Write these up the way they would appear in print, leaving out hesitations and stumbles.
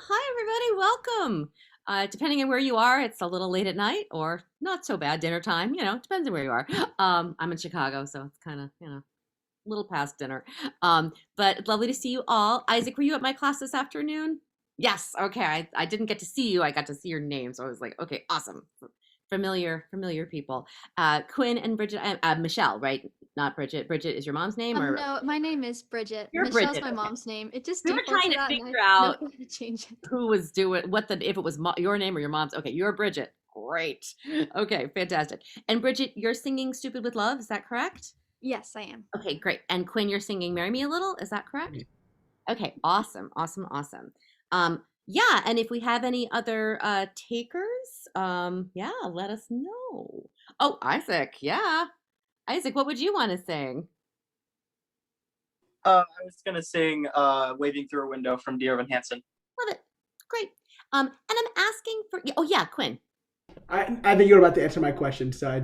Hi everybody, welcome. Depending on where you are, it's a little late at night or not so bad dinner time, depends on where you are. I'm in Chicago, so it's kind of, a little past dinner. But lovely to see you all. Isaac, were you at my class this afternoon? Yes, okay. I didn't get to see you. I got to see your name, so I was like, okay, awesome. Familiar people. Quinn and Bridget, Michelle, right? Not Bridget. Bridget is your mom's name or No, my name is Bridget. you're Michelle's Bridget. my Okay. mom's name. It just We were defaults trying to to that, and I figure don't out know how to change it. who was doing if it was your name or your mom's. Okay, you're Bridget. Great. Okay, fantastic. And Bridget, you're singing Stupid with Love, is that correct? Yes, I am. Okay, great. And Quinn, you're singing Marry Me a Little, is that correct? Okay, awesome. Yeah, and if we have any other takers, yeah, let us know. Oh, Isaac, yeah. Isaac, what would you want to sing? I was gonna sing "Waving Through a Window" from Dear Evan Hansen. Love it. Great. And I'm asking for, oh yeah, Quinn. I think you're about to answer my question, so I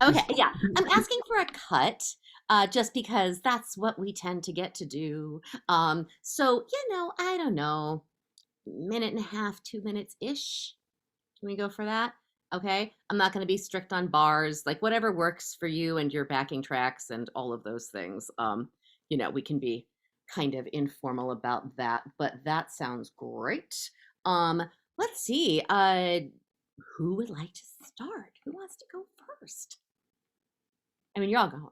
Okay, just yeah. I'm asking for a cut, just because that's what we tend to get to do. So, I don't know, minute and a half, 2 minutes ish. Can we go for that? Okay. I'm not going to be strict on bars, like whatever works for you and your backing tracks and all of those things. We can be kind of informal about that, but that sounds great. Um, let's see. Who would like to start? Who wants to go first? I mean, you're all going.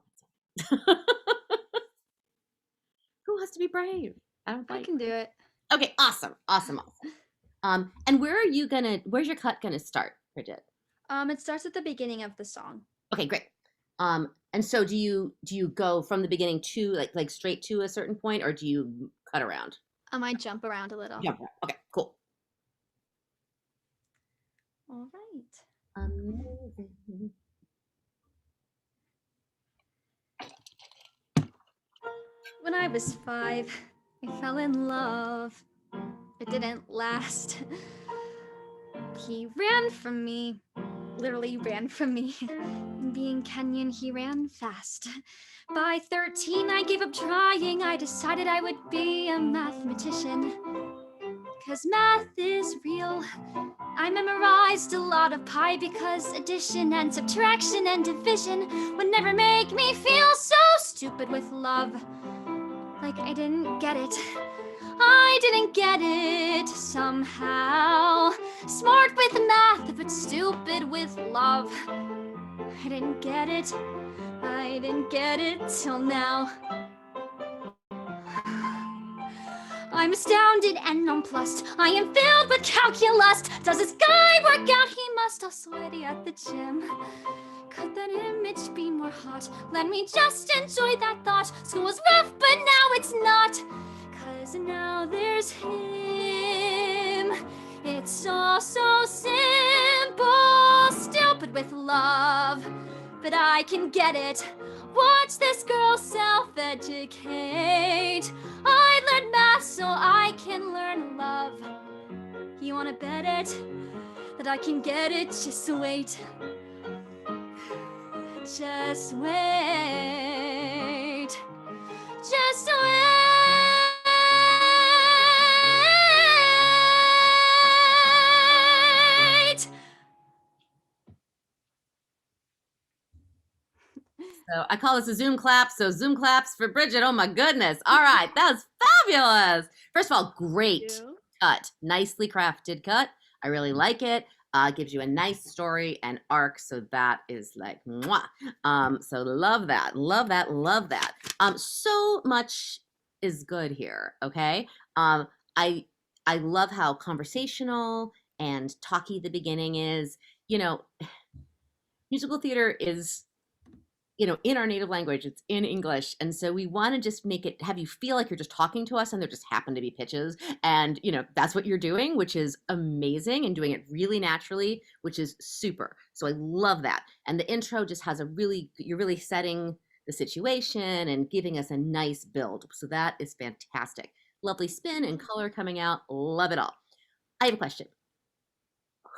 Who has to be brave? I don't I like. can do it. Okay, awesome. And where's your cut gonna start, Bridget? It starts at the beginning of the song. Okay, great. And so do you go from the beginning to like straight to a certain point, or do you cut around? I might jump around a little. Yeah. Okay, cool. All right. Amazing. When I was 5, I fell in love. It didn't last. He ran from me, literally ran from me. And being Kenyan, he ran fast. By 13, I gave up trying. I decided I would be a mathematician. 'Cause math is real. I memorized a lot of pi because addition and subtraction and division would never make me feel so stupid with love. Like I didn't get it. I didn't get it somehow. Smart with math, but stupid with love. I didn't get it. I didn't get it till now. I'm astounded and nonplussed. I am filled with calculus. Does this guy work out? He must all sweaty at the gym. Could that image be more hot? Let me just enjoy that thought. School's rough, but now it's not. 'Cause now there's him. It's all so simple. Stupid with love, but I can get it. Watch this girl self-educate. I learned math so I can learn love. You wanna bet it? That I can get it? Just wait. Just wait. Just wait. So I call this a Zoom clap. So Zoom claps for Bridget. Oh my goodness. All right, that was fabulous. First of all, great cut, nicely crafted cut. I really like it. Gives you a nice story and arc, so that is like mwah. So love that. So much is good here. Okay. I I love how conversational and talky the beginning is. You know, musical theater is, in our native language, it's in English. And so we want to just have you feel like you're just talking to us and there just happen to be pitches. And, that's what you're doing, which is amazing and doing it really naturally, which is super. So I love that. And the intro just has you're really setting the situation and giving us a nice build. So that is fantastic. Lovely spin and color coming out. Love it all. I have a question.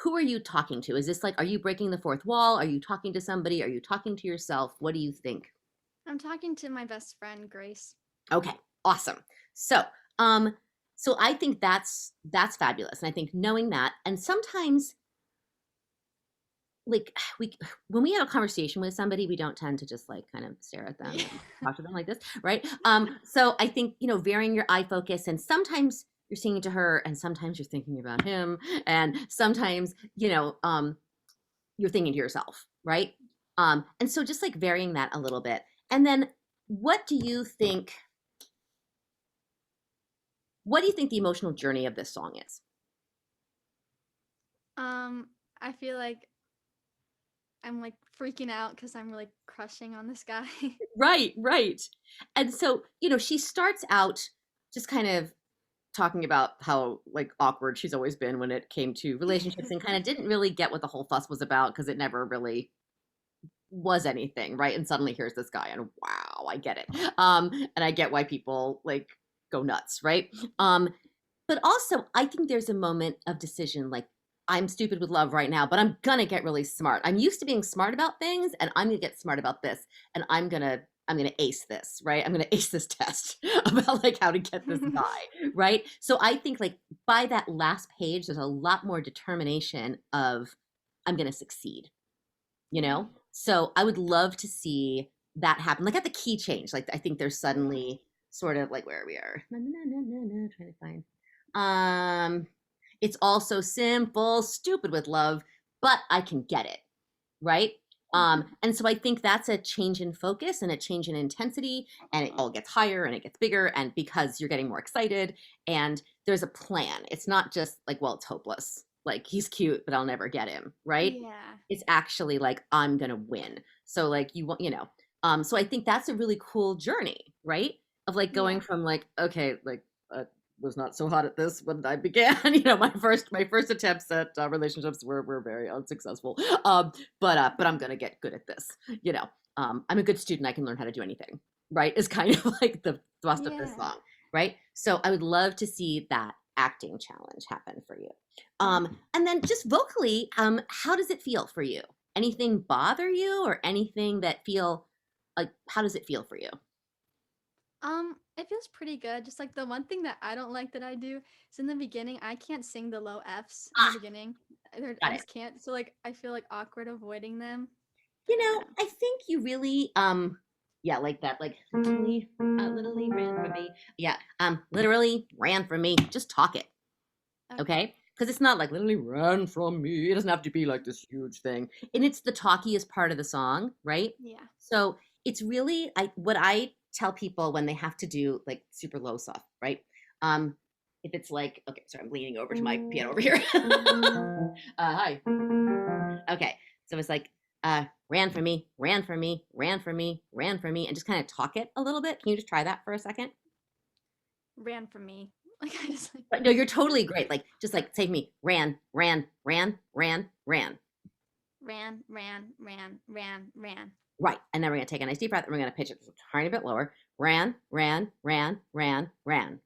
Who are you talking to? Is this like, are you breaking the fourth wall? Are you talking to somebody? Are you talking to yourself? What do you think? I'm talking to my best friend, Grace. Okay, awesome. So, So I think that's fabulous. And I think knowing that, and sometimes like we when we have a conversation with somebody, we don't tend to just like kind of stare at them and talk to them like this, right? So I think, varying your eye focus, and sometimes you're singing to her and sometimes you're thinking about him, and sometimes, you're thinking to yourself, right? And so just like varying that a little bit. And then what do you think the emotional journey of this song is? I feel like I'm like freaking out because I'm really crushing on this guy. Right, right. And so, she starts out just kind of talking about how like awkward she's always been when it came to relationships, and kind of didn't really get what the whole fuss was about because it never really was anything, right? And suddenly here's this guy, and wow, I get it. And I get why people like go nuts, right? But also I think there's a moment of decision, like I'm stupid with love right now, but I'm gonna get really smart. I'm used to being smart about things, and I'm gonna get smart about this, and I'm gonna ace this, right? I'm gonna ace this test about like how to get this guy, right? So I think like by that last page, there's a lot more determination of I'm gonna succeed, you know? So I would love to see that happen. Like at the key change, like I think there's suddenly sort of like where we are. Trying to find. It's all so simple, stupid with love, but I can get it, right? And so I think that's a change in focus and a change in intensity, and it all gets higher and it gets bigger, and because you're getting more excited and there's a plan. It's not just like, well, it's hopeless. Like he's cute, but I'll never get him, right? Yeah. It's actually like I'm gonna win. So like so I think that's a really cool journey, right? Of like going Yeah. from like, okay, like was not so hot at this when I began. My first attempts at relationships were very unsuccessful. But I'm gonna get good at this. I'm a good student. I can learn how to do anything. Right? Is kind of like the thrust of this Yeah. song. Right? So I would love to see that acting challenge happen for you. And then just vocally, how does it feel for you? Anything bother you, or anything that feel like, how does it feel for you? It feels pretty good. Just like the one thing that I don't like that I do is in the beginning, I can't sing the low Fs in the Ah, beginning. I got it. just can't. So like I feel like awkward avoiding them. You I don't know, know. I think you really, yeah, like that, like literally ran from me. Yeah, literally ran from me. Just talk it, Okay. okay? Because it's not like literally ran from me. It doesn't have to be like this huge thing, and it's the talkiest part of the song, right? Yeah. So it's really, what I tell people when they have to do like super low stuff, right? Um, if it's like, okay, sorry, I'm leaning over to my piano over here. Hi. Okay, so it's like, ran for me, ran for me, ran for me, ran for me, and just kind of talk it a little bit. Can you just try that for a second? Ran from me. Like I just like But no, you're totally great. Like, just like say to me, ran, ran, ran, ran, ran. ran, ran, ran, ran, ran. Right. And then we're gonna take a nice deep breath, and we're gonna pitch it a tiny bit lower. Ran, ran, ran, ran, ran.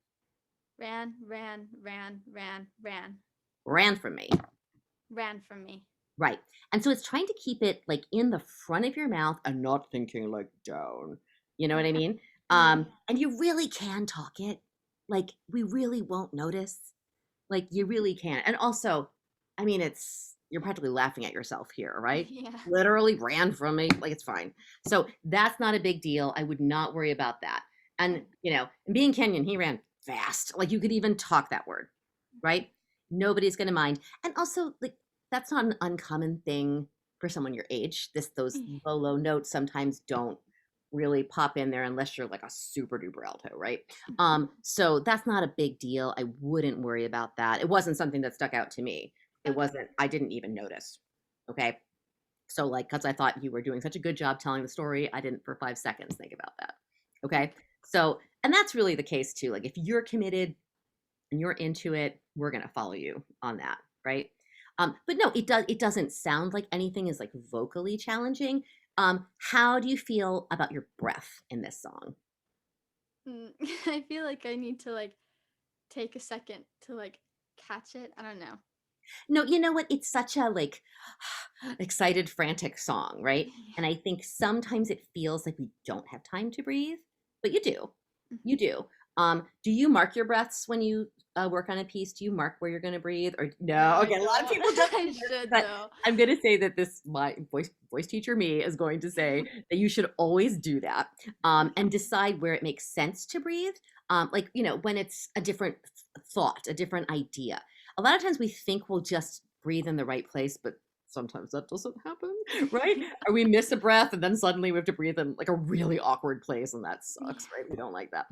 Ran, ran, ran, ran, ran. Ran from me. Ran from me. Right. And so it's trying to keep it like in the front of your mouth and not thinking like down. You know what I mean? Yeah. And you really can talk it. Like we really won't notice. Like you really can. And also, I mean, you're practically laughing at yourself here, right? Yeah. Literally ran from me. Like it's fine. So that's not a big deal. I would not worry about that. And and being Kenyan, he ran fast. Like you could even talk that word, right? Nobody's gonna mind. And also, like that's not an uncommon thing for someone your age. Those low notes sometimes don't really pop in there unless you're like a super duper alto, right? So that's not a big deal. I wouldn't worry about that. It wasn't something that stuck out to me. It Okay. wasn't, I didn't even notice. Okay. So like, cause I thought you were doing such a good job telling the story, I didn't for 5 seconds think about that. Okay. So, and that's really the case too. Like if you're committed and you're into it, we're going to follow you on that. Right. But no, it doesn't sound like anything is like vocally challenging. How do you feel about your breath in this song? I feel like I need to like take a second to like catch it. I don't know. No, you know what? It's such a like excited, frantic song, right? And I think sometimes it feels like we don't have time to breathe, but you do. Mhm. You do. Do you mark your breaths when you work on a piece? Do you mark where you're going to breathe, or No, no? I Okay, a lot of don't. people don't. I do this, should but though. I'm going to say that this my voice teacher me is going to say that you should always do that, and decide where it makes sense to breathe. Like when it's a different thought, a different idea. A lot of times we think we'll just breathe in the right place, but sometimes that doesn't happen, right? Or we miss a breath and then suddenly we have to breathe in like a really awkward place, and that sucks, right? We don't like that.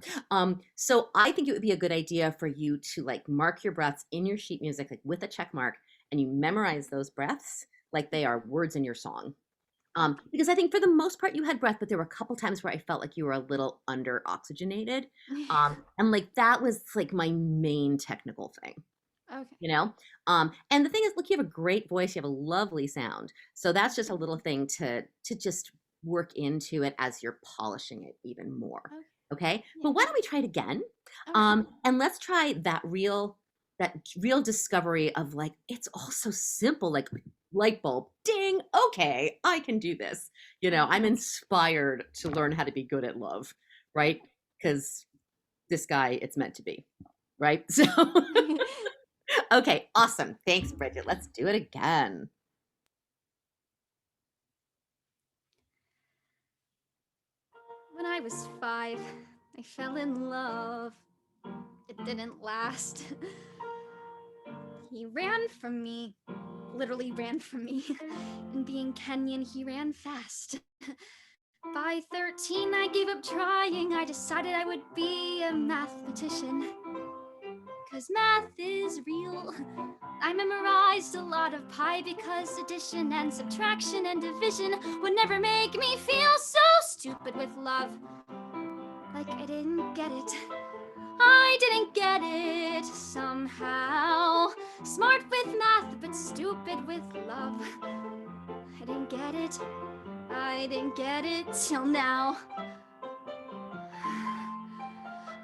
So I think it would be a good idea for you to like mark your breaths in your sheet music, like with a check mark, and you memorize those breaths like they are words in your song. Because I think for the most part you had breath, but there were a couple times where I felt like you were a little under oxygenated. And like that was like my main technical thing. Okay. And the thing is, look, you have a great voice, you have a lovely sound, so that's just a little thing to just work into it as you're polishing it even more. Okay, but Yeah. why don't we try it again? Okay. And let's try that real discovery of like it's all so simple, like light bulb ding, okay, I can do this. I'm inspired to learn how to be good at love, right? Because this guy, it's meant to be, right? So okay, awesome. Thanks, Bridget. Let's do it again. When I was 5, I fell in love. It didn't last. He ran from me, literally ran from me. And being Kenyan, he ran fast. By 13, I gave up trying. I decided I would be a mathematician. 'Cause math is real. I memorized a lot of pi because addition and subtraction and division would never make me feel so stupid with love. Like I didn't get it. I didn't get it somehow. Smart with math, but stupid with love. I didn't get it. I didn't get it till now.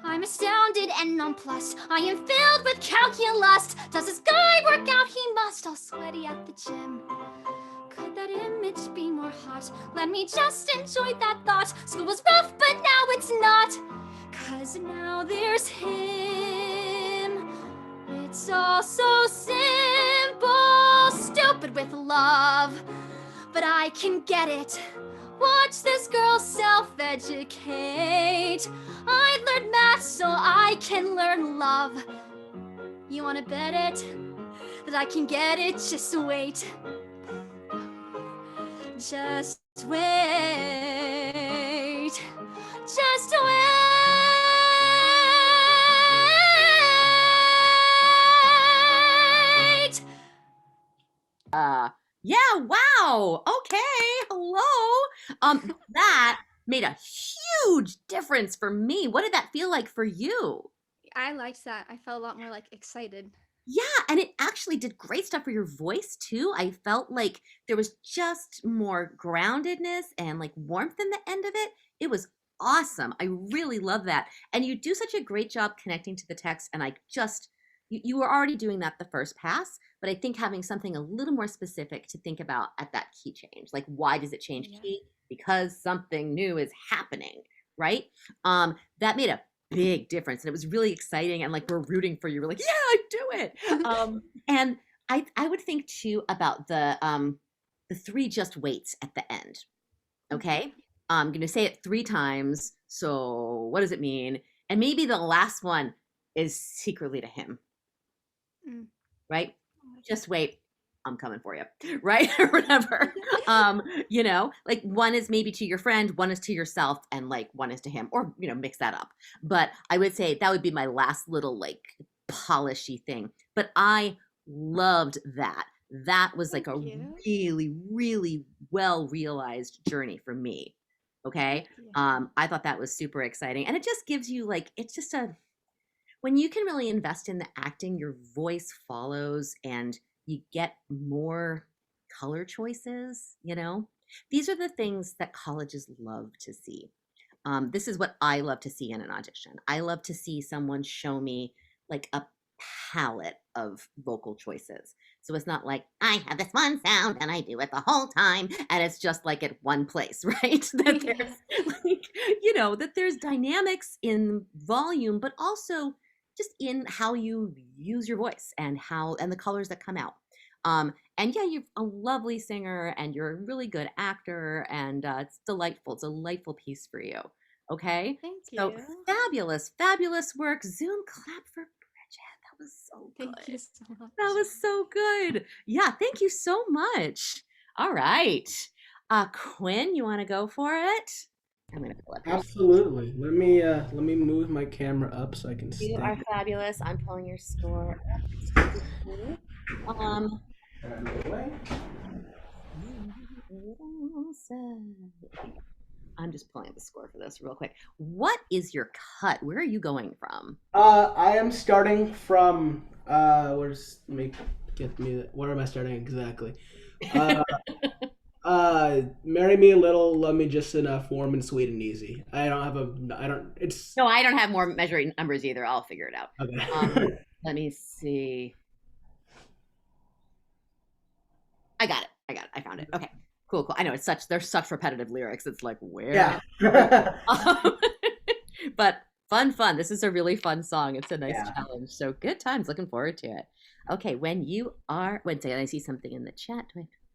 I'm astounded and nonplussed. I am filled with calculus. Does this guy work out? He must. All sweaty at the gym. Could that image be more hot? Let me just enjoy that thought. School was rough, but now it's not. 'Cause now there's him. It's all so simple. Stupid with love. But I can get it. Watch this girl self-educate. I learned math so I can learn love. You wanna bet it? That I can get it? Just wait. Just wait. Just wait. Yeah, wow. Okay, hello. That made a huge difference for me. What did that feel like for you? I liked that. I felt a lot more like excited. Yeah, and it actually did great stuff for your voice too. I felt like there was just more groundedness and like warmth in the end of it. It was awesome. I really love that. And you do such a great job connecting to the text. And you were already doing that the first pass, but I think having something a little more specific to think about at that key change, like why does it change key? Because something new is happening, right? That made a big difference, and it was really exciting, and like we're rooting for you. We're like, yeah, do it. And I would think too about the three just waits at the end. Okay, I'm gonna say it 3 times, so what does it mean? And maybe the last one is secretly to him, right? Just wait, I'm coming for you, right? Or whatever. Like one is maybe to your friend, one is to yourself, and like one is to him, or mix that up. But I would say that would be my last little like polishy thing. But I loved that. That was like a really, really well realized journey for me. Okay. I thought that was super exciting. And it just gives you like, it's just when you can really invest in the acting, your voice follows and you get more color choices. These are the things that colleges love to see. This is what I love to see in an audition. I love to see someone show me like palette of vocal choices. So it's not like I have this one sound and I do it the whole time and it's just like at one place, right? That Yeah. there's like, that there's dynamics in volume, but also just in how you use your voice and the colors that come out. And yeah, you're a lovely singer and you're a really good actor, and it's delightful. It's a delightful piece for you. Okay. Thank So you. fabulous, fabulous work. Zoom clap for Bridget. That was so Thank you good. so much. That was so good. Yeah, thank you so much. All right. Quinn, you want to go for it? I'm gonna pull up your Absolutely. Let me move my camera up so I can You stay. are fabulous. I'm pulling your score up. Excuse me. Um Out of the way. I'm just pulling up the score for this real quick. What is your cut? Where are you going from? I am starting from let me get me where am I starting exactly? Uh Marry Me a Little, Love Me Just Enough, Warm and Sweet and Easy. I don't it's No, I don't have more measuring numbers either. I'll figure it out. okay. Let me see. I got it. I found it. Okay. Cool. I know there's such repetitive lyrics. It's like where? Yeah. But fun. This is a really fun song. It's a nice Yeah. challenge. So good times. Looking forward to it. Okay, wait a second, I see something in the chat.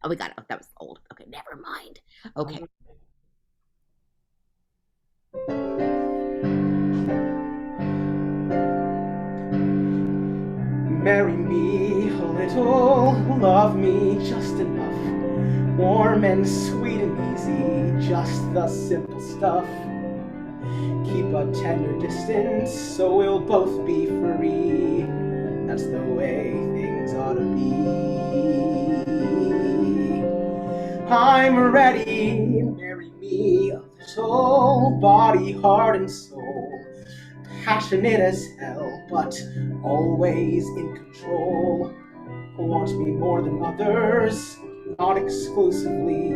Oh, we got it. Oh, that was old. Okay, never mind. Okay. Marry me a little, love me just enough. Warm and sweet and easy, just the simple stuff. Keep a tender distance so we'll both be free. That's the way things ought to be. I'm ready, marry me a little, body, heart, and soul. Passionate as hell, but always in control. Want me more than others, not exclusively.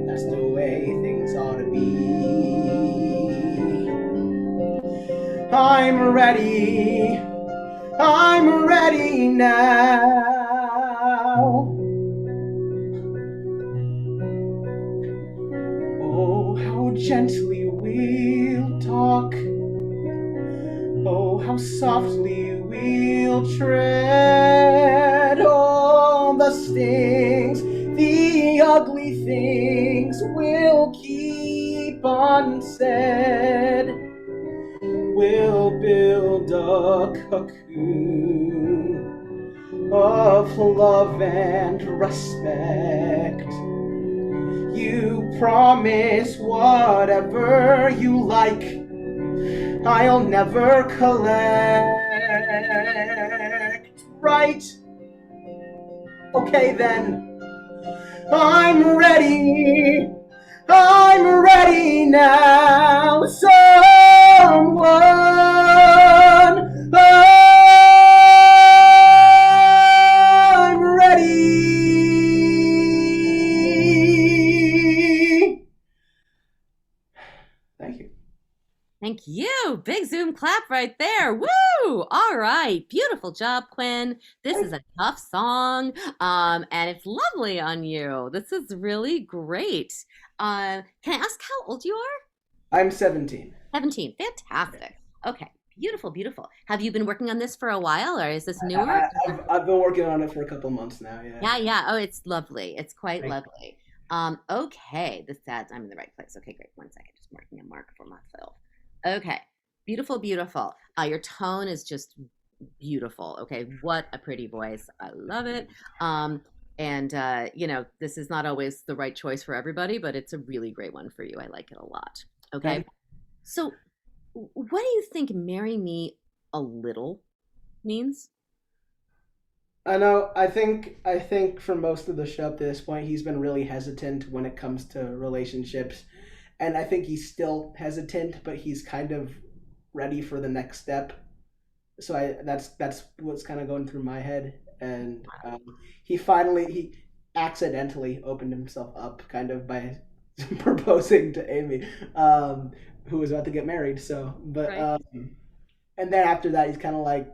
That's the way things ought to be. I'm ready now. Oh, how gently we'll talk. Oh, how softly we'll tread. All the stings, the ugly things we'll keep unsaid. We'll build a cocoon of love and respect. You promise whatever you like, I'll never collect. Right? Okay then. I'm ready now. Someone, I'm ready. Thank you. Thank you. Big Zoom clap right there. Woo! All right. Beautiful job, Quinn. This is a tough song. And it's lovely on you. This is really great. Can I ask how old you are? I'm 17. 17. Fantastic. Okay. Beautiful. Have you been working on this for a while, or is this newer? I've been working on it for a couple months now. Yeah. Oh, it's lovely. It's quite lovely. Okay. I'm in the right place. Okay, great. 1 second. Just marking a mark for myself. Okay. Beautiful. Your tone is just beautiful. Okay. What a pretty voice. I love it. And this is not always the right choice for everybody, but it's a really great one for you. I like it a lot. Okay. So what do you think "marry me a little" means? I know. I think for most of the show up to this point, he's been really hesitant when it comes to relationships, and I think he's still hesitant, but he's kind of ready for the next step. So that's what's kind of going through my head, and he accidentally opened himself up kind of by proposing to Amy, who was about to get married. So, but Right. and then after that, he's kind of like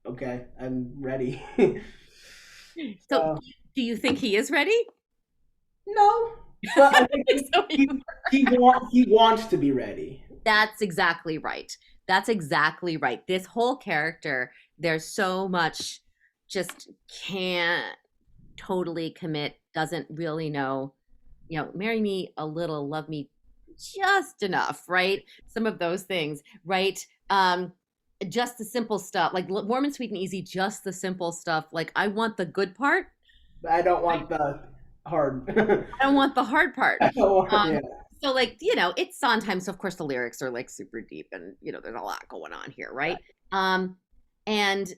Okay, I'm ready. So, So do you think he is ready? no, but I think So he wants to be ready. that's exactly right. That's exactly right. This whole character, there's so much just can't totally commit, doesn't really know, marry me a little, love me just enough, right? Some of those things, right? Just the simple stuff, like warm and sweet and easy, just the simple stuff. Like I want the good part. But I don't Right? want the hard. I don't want the hard part. I don't want, Um, yeah, so like, it's Sondheim, so of course the lyrics are like super deep and there's a lot going on here, right? And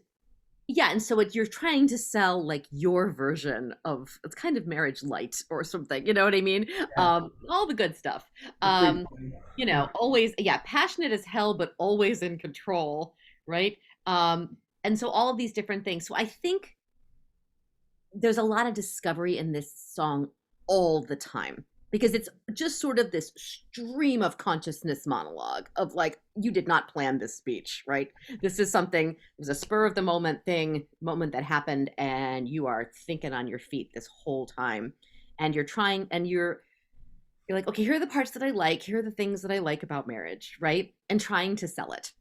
yeah, and so you're trying to sell like your version of it's kind of marriage light or something, you know what I mean? yeah. All the good stuff. The free play. Always, yeah, passionate as hell, but always in control, right? And so all of these different things. So I think there's a lot of discovery in this song all the time because it's just sort of this stream of consciousness monologue of like you did not plan this speech, right? This is something, it was a spur of the moment moment that happened, and you are thinking on your feet this whole time, and you're trying, and you're like, okay, here are the parts that I like, here are the things that I like about marriage, right? And trying to sell it.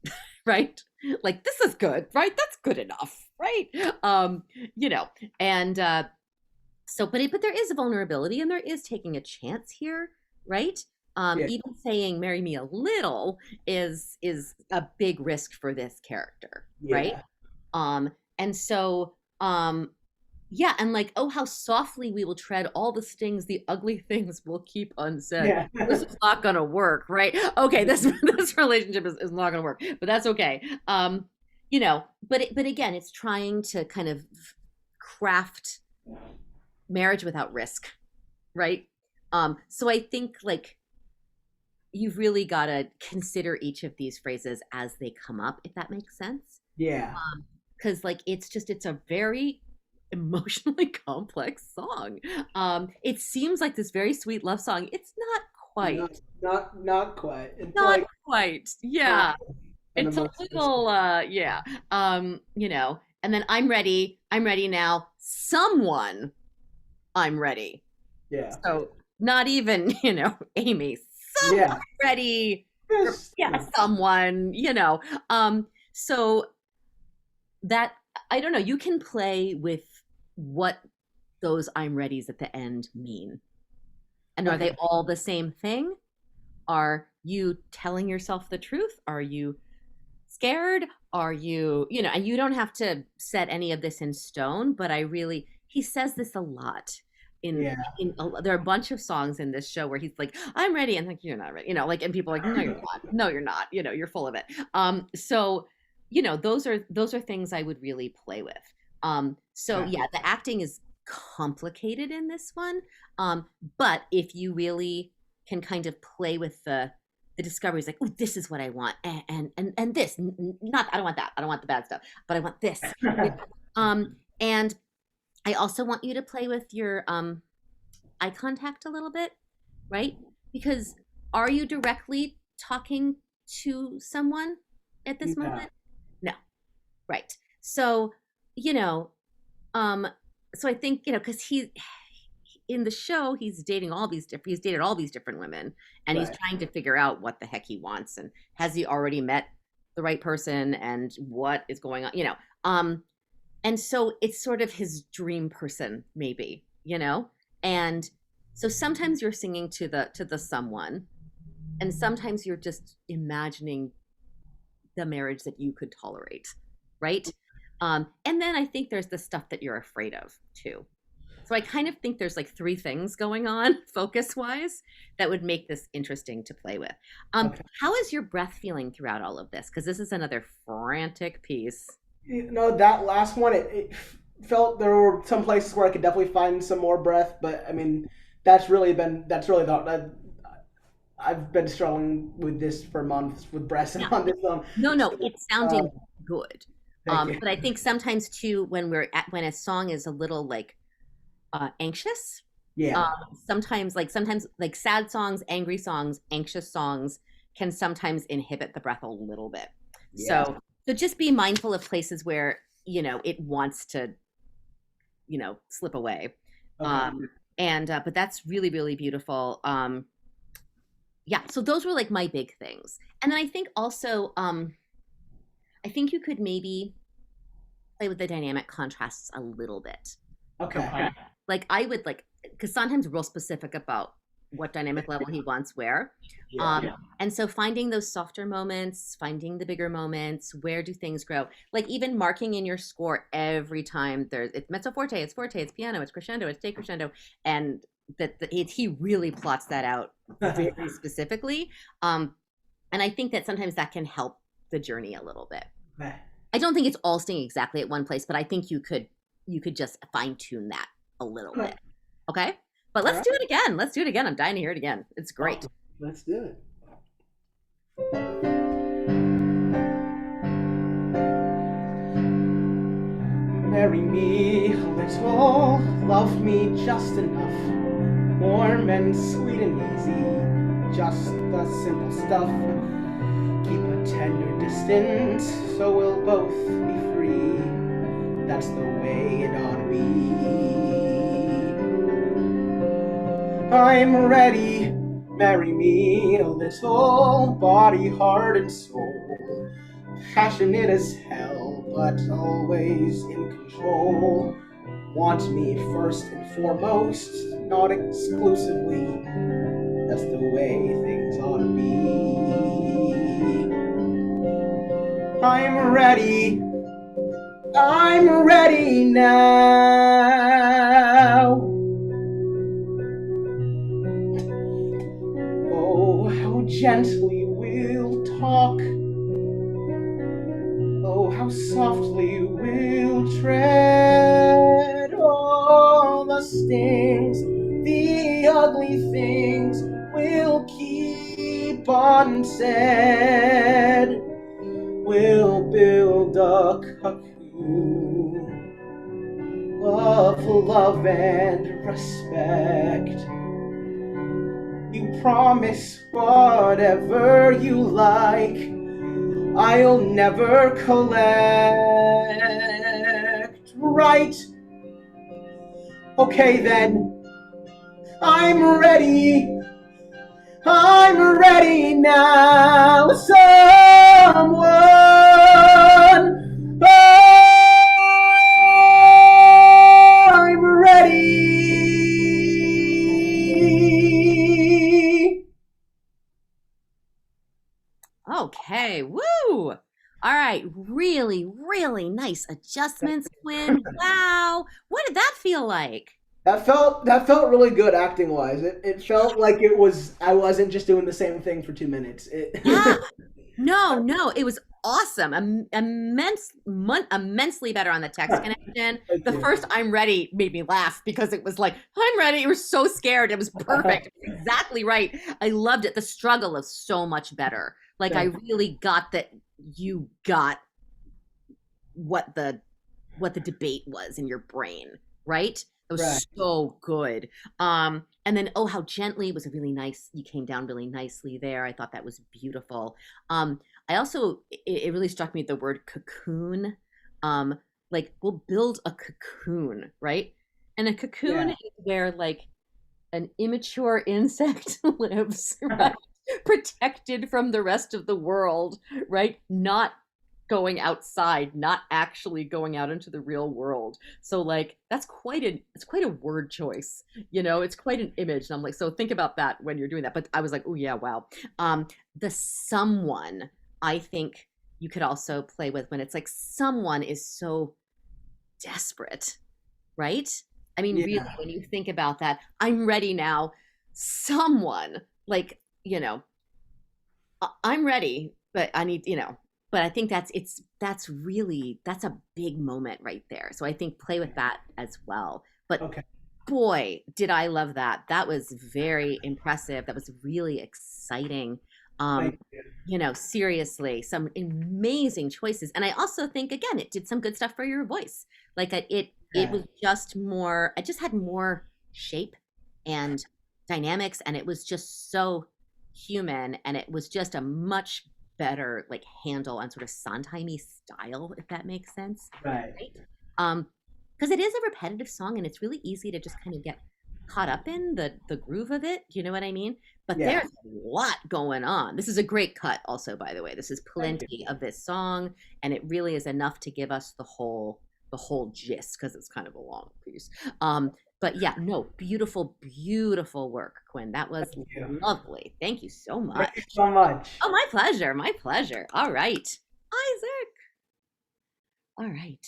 Right? Like this is good, right? That's good enough, right? um you know and but there is a vulnerability and there is taking a chance here, right? Yeah, Even saying marry me a little is a big risk for this character, right? yeah, And so yeah, and like, oh, how softly we will tread all the stings, the ugly things we'll keep unsaid. yeah, This is not gonna work, right? Okay, this relationship is not gonna work, but that's okay. But again, it's trying to kind of craft marriage without risk, right? So I think like you've really got to consider each of these phrases as they come up, if that makes sense. yeah. Because like it's a very emotionally complex song. It seems like this very sweet love song. It's not Not, quite. not quite. It's Not like quite. uh, Yeah. an It's a emotional. little yeah. And then I'm ready. I'm ready now. Someone I'm ready. Yeah, So not even, Amy. Someone yeah. ready. Yes. Yeah, someone, so that I don't know, you can play with what those I'm readies at the end mean. And are they Okay. all the same thing? Are you telling yourself the truth? Are you scared? Are you, and you don't have to set any of this in stone, but he says this a lot. In, Yeah. there are a bunch of songs in this show where he's like, I'm ready. And like, you're not ready, like, and people are like, no, you're not. No, you're not. You're full of it. So, those are things I would really play with. So Okay. yeah, the acting is complicated in this one. But if you really can kind of play with the discovery is like, oh, this is what I want, and this, not, I don't want that, I don't want the bad stuff, but I want this. And I also want you to play with your eye contact a little bit, right? Because are you directly talking to someone at this Yeah. moment? No, right? So you know, um, so I think because in the show he's dating he's dated all these different women, and he's Right. trying to figure out what the heck he wants, and has he already met the right person, and what is going on, and so it's sort of his dream person, maybe, and so sometimes you're singing to the someone, and sometimes you're just imagining the marriage that you could tolerate, right? And then I think there's the stuff that you're afraid of too. So I kind of think there's like three things going on focus wise that would make this interesting to play with. Okay. How is your breath feeling throughout all of this? Because this is another frantic piece. That last one, it felt there were some places where I could definitely find some more breath, but I mean, that's really the I've been struggling with this for months with breath Yeah. on this song. No, So, it's uh, sounding good. thank you. But I think sometimes too, when a song is a little like anxious, Yeah. sometimes like sad songs, angry songs, anxious songs can sometimes inhibit the breath a little bit. Yeah. So just be mindful of places where it wants to, slip away. Okay. And but that's really, really beautiful. Yeah, so those were like my big things. And then I think also, I think you could maybe play with the dynamic contrasts a little bit. Okay. Okay. Like I would like, because sometimes real specific about what dynamic level he wants where. Yeah. And so finding those softer moments, finding the bigger moments, where do things grow? Like even marking in your score every time it's mezzo forte, it's piano, it's crescendo, it's decrescendo, and he really plots that out very specifically. And I think that sometimes that can help the journey a little bit. Okay. I don't think it's all staying exactly at one place, but I think you could just fine tune that a little bit. Okay? But All let's right. do it again. Let's do it again. I'm dying to hear it again. It's great. Awesome. Let's do it. Marry me a little, love me just enough, warm and sweet and easy, just the simple stuff. Keep a tender distance so we'll both be free. That's the way it ought to be. I'm ready, marry me a little, body, heart, and soul. Passionate as hell, but always in control. Want me first and foremost, not exclusively. That's the way things ought to be. I'm ready now. Oh, how gently we'll talk. Oh, how softly we'll tread. All the stings, the ugly things we'll keep unsaid. We'll build a cocoon of love and respect. You promise whatever you like, I'll never collect. Right? Okay then, I'm ready now. Someone, I'm ready. Okay. Woo. All right. Really, really nice adjustments, Quinn. Wow. What did that feel like? That felt really good acting wise. It felt like I wasn't just doing the same thing for 2 minutes. Yeah. No, it was awesome. Immensely better on the text connection. Thank The you. first "I'm ready" made me laugh because it was like, "I'm ready." You were so scared. It was perfect. Exactly right. I loved it. The struggle is so much better. Like I really got that you got what the debate was in your brain, right? It was Right. so good. And then how gently was a really nice. You came down really nicely there. I thought that was beautiful. I also it really struck me the word cocoon. Like we'll build a cocoon, right? And a cocoon Yeah. is where like an immature insect lives, right? Protected from the rest of the world, right? Not going outside, not actually going out into the real world. So like that's it's quite a word choice. It's quite an image. And I'm like, so think about that when you're doing that. But I was like, oh yeah, wow. The someone I think you could also play with when it's like someone is so desperate, right? I mean, really, Yeah. when you think about that, I'm ready now. Someone like, I'm ready, but I need, but I think that's really, that's a big moment right there. So I think play with that as well. But Okay. boy, did I love that. That was very impressive. That was really exciting. Thank you. Seriously, some amazing choices. And I also think again, it did some good stuff for your voice. Like it Yeah. was just more, it just had more shape and dynamics, and it was just so human, and it was just a much better like handle on sort of Sondheim-y style, if that makes sense. Right. Right? Because it is a repetitive song and it's really easy to just kind of get caught up in the groove of it. Do you know what I mean? But Yeah. there's a lot going on. This is a great cut, also, by the way. This is Thank you. plenty of this song, and it really is enough to give us the whole gist because it's kind of a long piece. But yeah, no, beautiful, beautiful work, Quinn. That was Thank you. lovely. Thank you so Thank much. you so much. Oh, my pleasure. My pleasure. All right, Isaac. All right.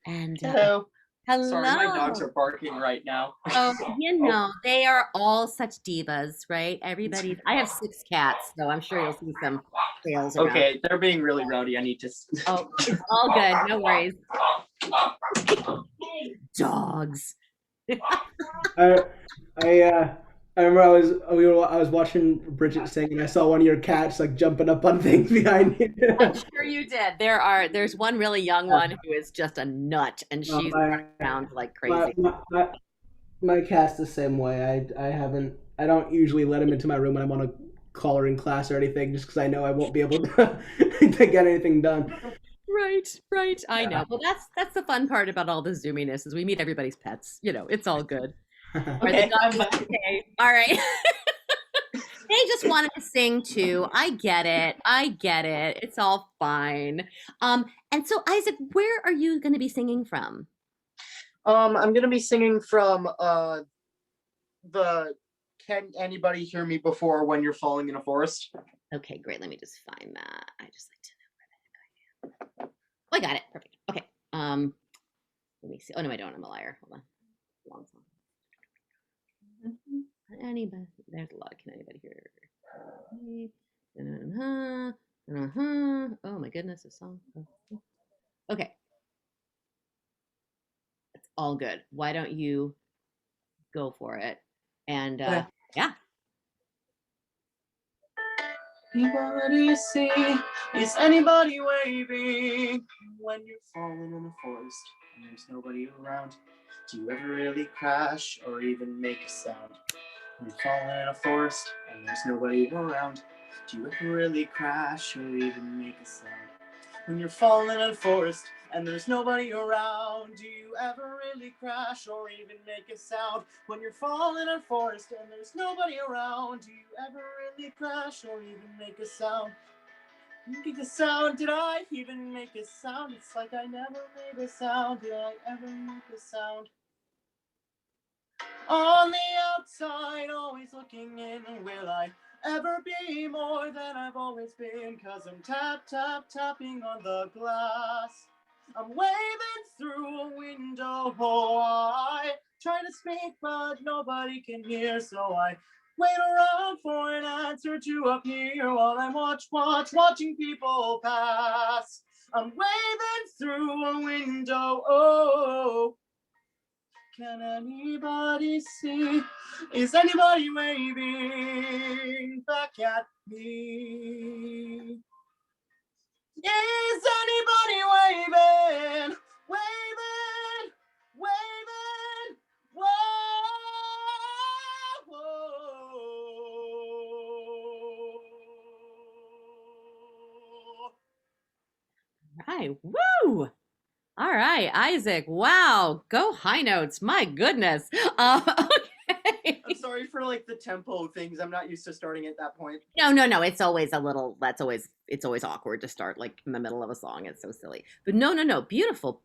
And Hello. hello. Sorry, my dogs are barking right now. Oh, you know, they are all such divas, right? Everybody. I have 6 cats, so I'm sure you'll see some tails around. Okay, they're being really rowdy. I need to. Oh, it's all good. No worries. Dogs. I I remember I was watching Bridget sing and I saw one of your cats like jumping up on things behind you. I'm sure you did. There's one really young one who is just a nut, and she's running around like crazy. My cat's the same way. I don't usually let him into my room when I'm on a coloring class or anything, just because I know I won't be able to, to get anything done. Right. I know. Well, that's the fun part about all the zoominess is we meet everybody's pets. You know, it's all good. Okay, I'm back. Okay. All right. They just wanted to sing too. I get it. It's all fine. And so Isaac, where are you going to be singing from? I'm gonna be singing from the "Can Anybody Hear Me Before When You're Falling in a Forest." Okay, great. Let me just find that. I just like to know where the heck I am. Oh, I got it. Perfect. Okay. Let me see. Oh no, I don't. I'm a liar. Hold on. Long song. Anybody? There's a lot. Can anybody hear me? Oh my goodness, a song. Okay. It's all good. Why don't you go for it? And Okay. yeah. Anybody see? Is anybody waving when you're falling in a forest and there's nobody around? Do you ever really crash or even make a sound? When you're falling in a forest and there's nobody around, do you ever really crash or even make a sound? When you're falling in a forest and there's nobody around, do you ever really crash or even make a sound? When you're falling in a forest and there's nobody around, do you ever really crash or even make a sound? Make a sound, did I even make a sound? It's like I never made a sound, did I ever make a sound? On the outside, always looking in, will I ever be more than I've always been? 'Cause I'm tapping on the glass. I'm waving through a window, oh, I try to speak but nobody can hear, so I wait around for an answer to appear while I'm watching people pass. I'm waving through a window, oh. Can anybody see? Is anybody waving back at me? Is anybody waving? Waving? Whoa! Right. Woo! All right, Isaac. Wow. Go high notes. My goodness. Okay. I'm sorry for like the tempo things. I'm not used to starting at that point. No. It's always it's always awkward to start like in the middle of a song. It's so silly. But no. Beautiful.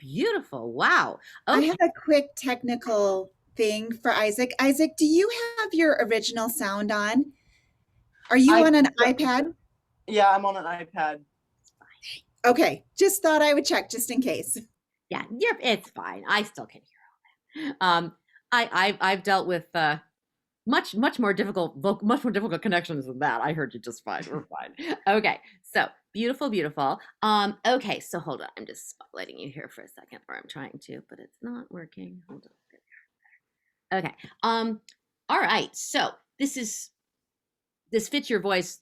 Wow. I Okay. have a quick technical thing for Isaac. Isaac, do you have your original sound on? Are you on an iPad? Yeah, I'm on an iPad. Okay, just thought I would check just in case. Yeah, it's fine. I still can hear all that. I've dealt with much more difficult connections than that. I heard you just fine. We're fine. Okay, so beautiful. Okay, so hold on. I'm just spotlighting you here for a second, or I'm trying to, but it's not working. Hold on. Okay. All right. So this fits your voice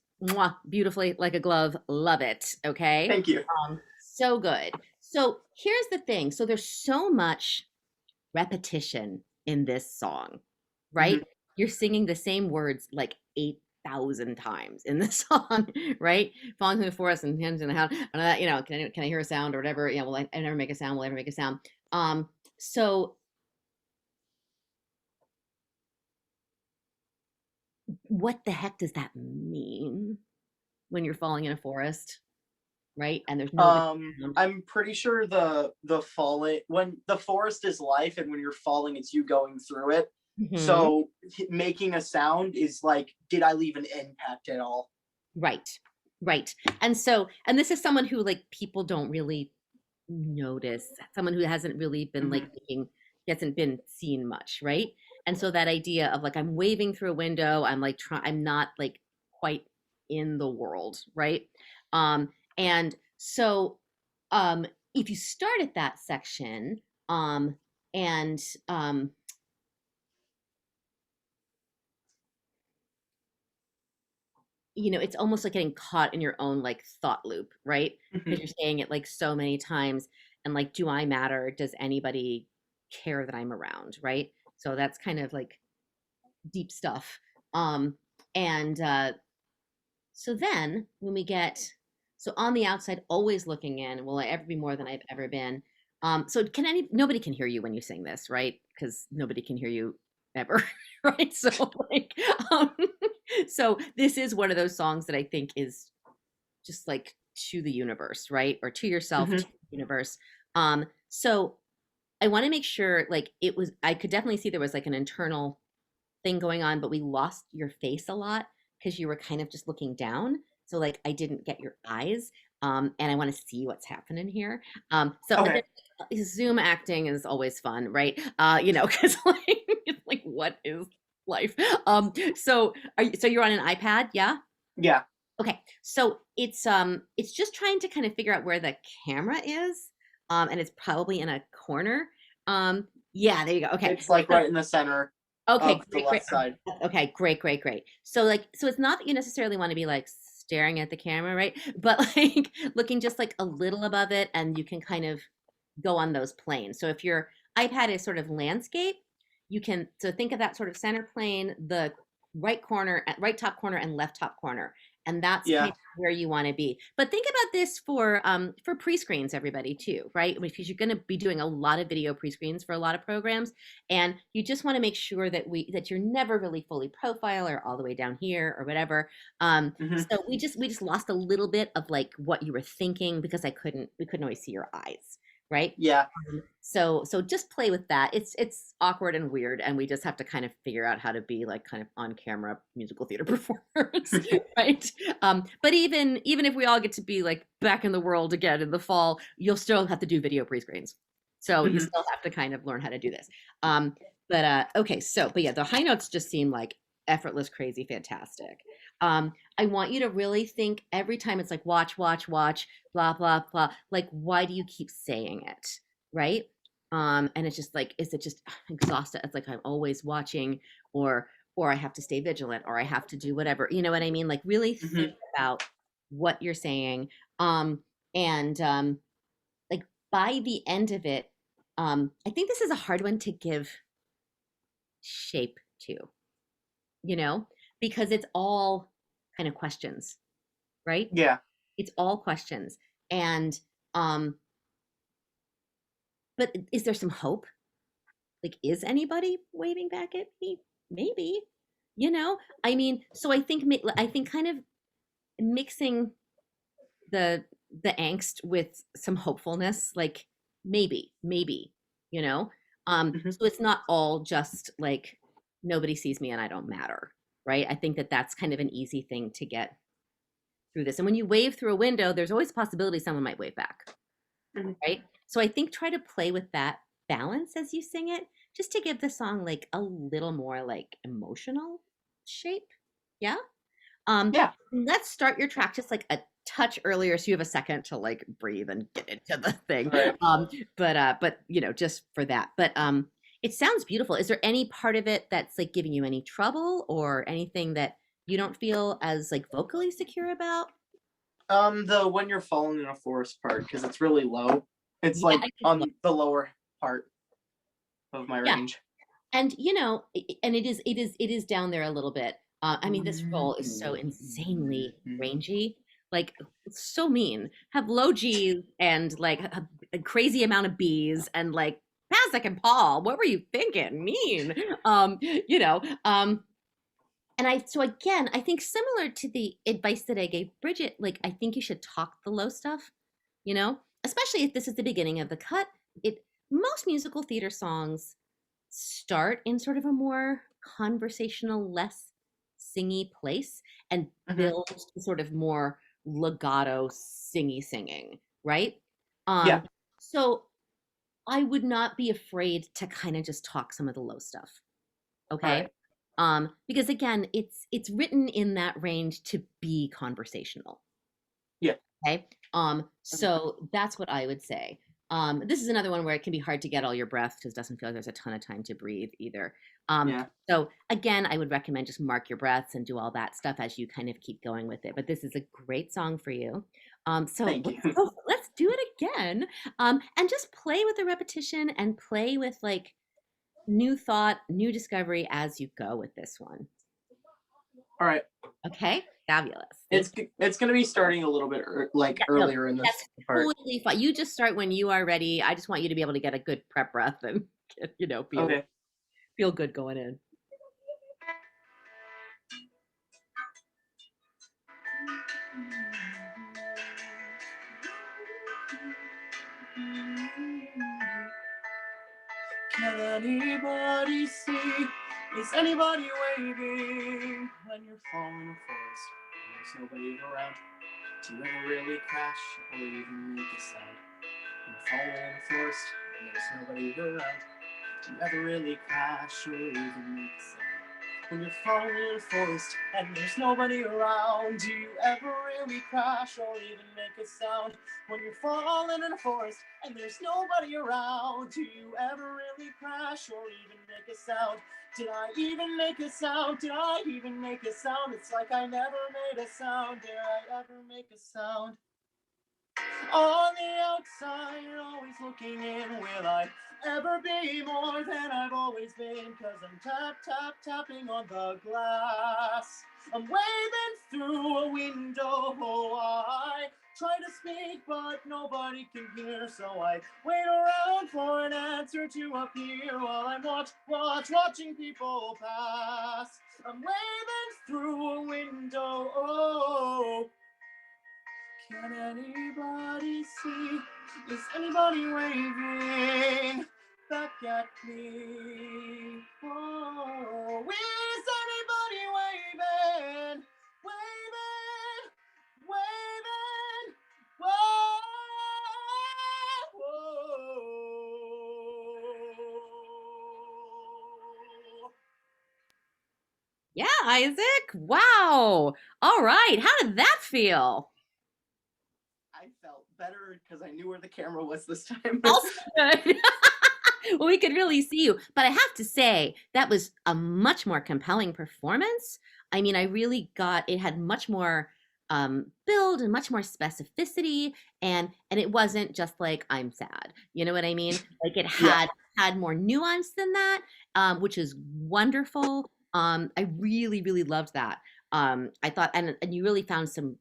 beautifully like a glove. Love it. Okay. Thank you. So good. So here's the thing. So there's so much repetition in this song, right? Mhm. You're singing the same words like 1,000 times in the song, right? Falling through the forest and hands in the house, and that, can I hear a sound or whatever? Will I never make a sound? Will I ever make a sound? So what the heck does that mean when you're falling in a forest, right? And there's nobody around? I'm pretty sure the falling, when the forest is life and when you're falling it's you going through it. Mhm. So making a sound is like, did I leave an impact at all? Right. And this is someone who like people don't really notice, someone who hasn't really been like hasn't been seen much, right? And so that idea of like I'm waving through a window, I'm not like quite in the world, right? And so if you start at that section, and it's almost like getting caught in your own like thought loop, right? Because you're saying it like so many times, and like, do I matter? Does anybody care that I'm around, right? So that's kind of like deep stuff. And So then when we get, so on the outside, always looking in, will I ever be more than I've ever been? So nobody can hear you when you sing this, right? Because nobody can hear you ever, right? So like, um, so this is one of those songs that I think is just like to the universe, right? Or to yourself, to the universe. So I want to make sure like I could definitely see there was like an internal thing going on, but we lost your face a lot because you were kind of just looking down. So like I didn't get your eyes. And I want to see what's happening here. Okay. Zoom acting is always fun, right? Because like it's like what is life? So you're on an iPad, yeah? Yeah. Okay, so it's just trying to kind of figure out where the camera is, and it's probably in a corner. Yeah, there you go. Okay, It's like right in the center okay, of the left side. Okay, great. So it's not that you necessarily want to be like staring at the camera, right? But like looking just like a little above it, and you can kind of go on those planes. So if your iPad is sort of landscape, you can think of that sort of center plane, the right top corner and left top corner, and that's kind Yeah. of where you want to be. But think about this for pre-screens, everybody too, right? Because you're going to be doing a lot of video pre-screens for a lot of programs, and you just want to make sure that you're never really fully profile or all the way down here or whatever. So we just lost a little bit of like what you were thinking because we couldn't always see your eyes, right? Yeah. So just play with that. It's awkward and weird, and we just have to kind of figure out how to be like kind of on camera musical theater performers, right? But even if we all get to be like back in the world again in the fall, you'll still have to do video pre-screens. So you still have to kind of learn how to do this. Okay, but yeah, the high notes just seem like effortless, crazy, fantastic. I want you to really think every time it's like watch, blah, blah, blah. Like, why do you keep saying it? Right? And it's just like, is it just exhausted? It's like I'm always watching, or I have to stay vigilant, or I have to do whatever. You know what I mean? Like really think about what you're saying. And like by the end of it, I think this is a hard one to give shape to, because it's all kind of questions, right? Yeah. It's all questions. And but is there some hope? Like, is anybody waving back at me? Maybe, I mean, so I think kind of mixing the angst with some hopefulness, like maybe, so it's not all just like nobody sees me and I don't matter, right? I think that's kind of an easy thing to get through this. And when you wave through a window, there's always a possibility someone might wave back, right? So I think try to play with that balance as you sing it, just to give the song like a little more like emotional shape. Yeah. Yeah. Let's start your track just like a touch earlier, so you have a second to like breathe and get into the thing. Right. But just for that. But it sounds beautiful. Is there any part of it that's like giving you any trouble, or anything that you don't feel as like vocally secure about? The when you're falling in a forest part, because it's really low. It's like on the lower part of my range. And and it is down there a little bit. I mean, this role is so insanely rangy, like so mean. Have low G's and like a crazy amount of B's and like Pasek and Paul. What were you thinking? Mean, you know. And so again, I think similar to the advice that I gave Bridget, like I think you should talk the low stuff, especially if this is the beginning of the cut. It Most musical theater songs start in sort of a more conversational, less singy place and build to sort of more legato singy singing, right? Yeah. So I would not be afraid to kind of just talk some of the low stuff. All Okay. right. Because again, it's written in that range to be conversational. Yeah. Okay. So that's what I would say. This is another one where it can be hard to get all your breath because it doesn't feel like there's a ton of time to breathe either. Yeah. So again, I would recommend just mark your breaths and do all that stuff as you kind of keep going with it. But this is a great song for you. So Thank you. let's do it again. And just play with the repetition and play with like new thought, new discovery as you go with this one. All right. Okay, fabulous. It's going to be starting a little bit earlier in this part. Totally fine. You just start when you are ready. I just want you to be able to get a good prep breath and feel good going in. Can anybody see? Is anybody waving when you're falling in a forest and there's nobody around? Do you ever really crash or even make a sound? When you're falling in a forest and there's nobody around, do you ever really crash or even make a sound? When you're falling in a forest and there's nobody around, do you ever really crash or even make a sound? When you're falling in a forest and there's nobody around, do you ever really crash or even make a sound? Did I even make a sound? Did I even make a sound? It's like I never made a sound. Did I ever make a sound? On the outside, always looking in, will I ever be more than I've always been? 'Cause I'm tapping on the glass. I'm waving through a window. I try to speak, but nobody can hear. So I wait around for an answer to appear while I'm watching people pass. I'm waving through a window. Oh. Can anybody see? Is anybody waving back at me? Oh, is anybody waving? Waving, waving, whoa, whoa. Yeah, Isaac. Wow. All right. How did that feel? I felt better because I knew where the camera was this time. Also good. Well, we could really see you. But I have to say, that was a much more compelling performance. I mean, I really it had much more build and much more specificity. And it wasn't just like, I'm sad. You know what I mean? Like it had more nuance than that, which is wonderful. I really, really loved that. I thought, and you really found some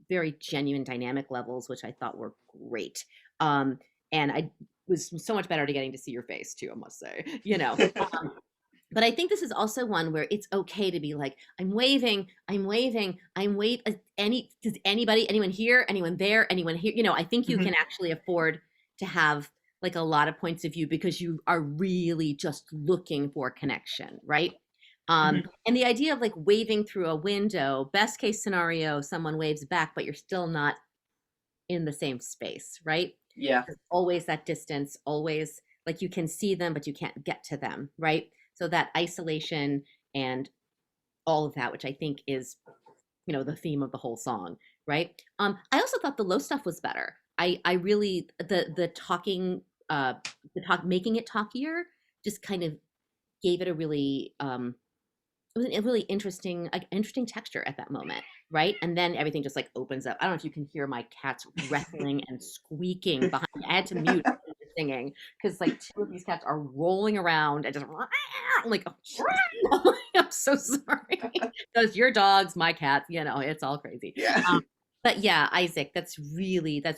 very genuine dynamic levels, which I thought were great. And I was so much better to getting to see your face too, I must say, but I think this is also one where it's okay to be like, I'm waving. Does anyone here, anyone there, anyone here? I think you can actually afford to have like a lot of points of view because you are really just looking for connection, right? And the idea of like waving through a window, best case scenario, someone waves back, but you're still not in the same space, right? Yeah. There's always that distance, always like you can see them, but you can't get to them, right? So that isolation and all of that, which I think is, the theme of the whole song, right? I also thought the low stuff was better. I really the talking, making it talkier just kind of gave it a really it was a really interesting texture at that moment, right? And then everything just like opens up. I don't know if you can hear my cats wrestling and squeaking behind me. I had to mute singing because like two of these cats are rolling around and just I'm like, oh, I'm so sorry. Those your dogs, my cats, it's all crazy. Yeah. But yeah, Isaac, that's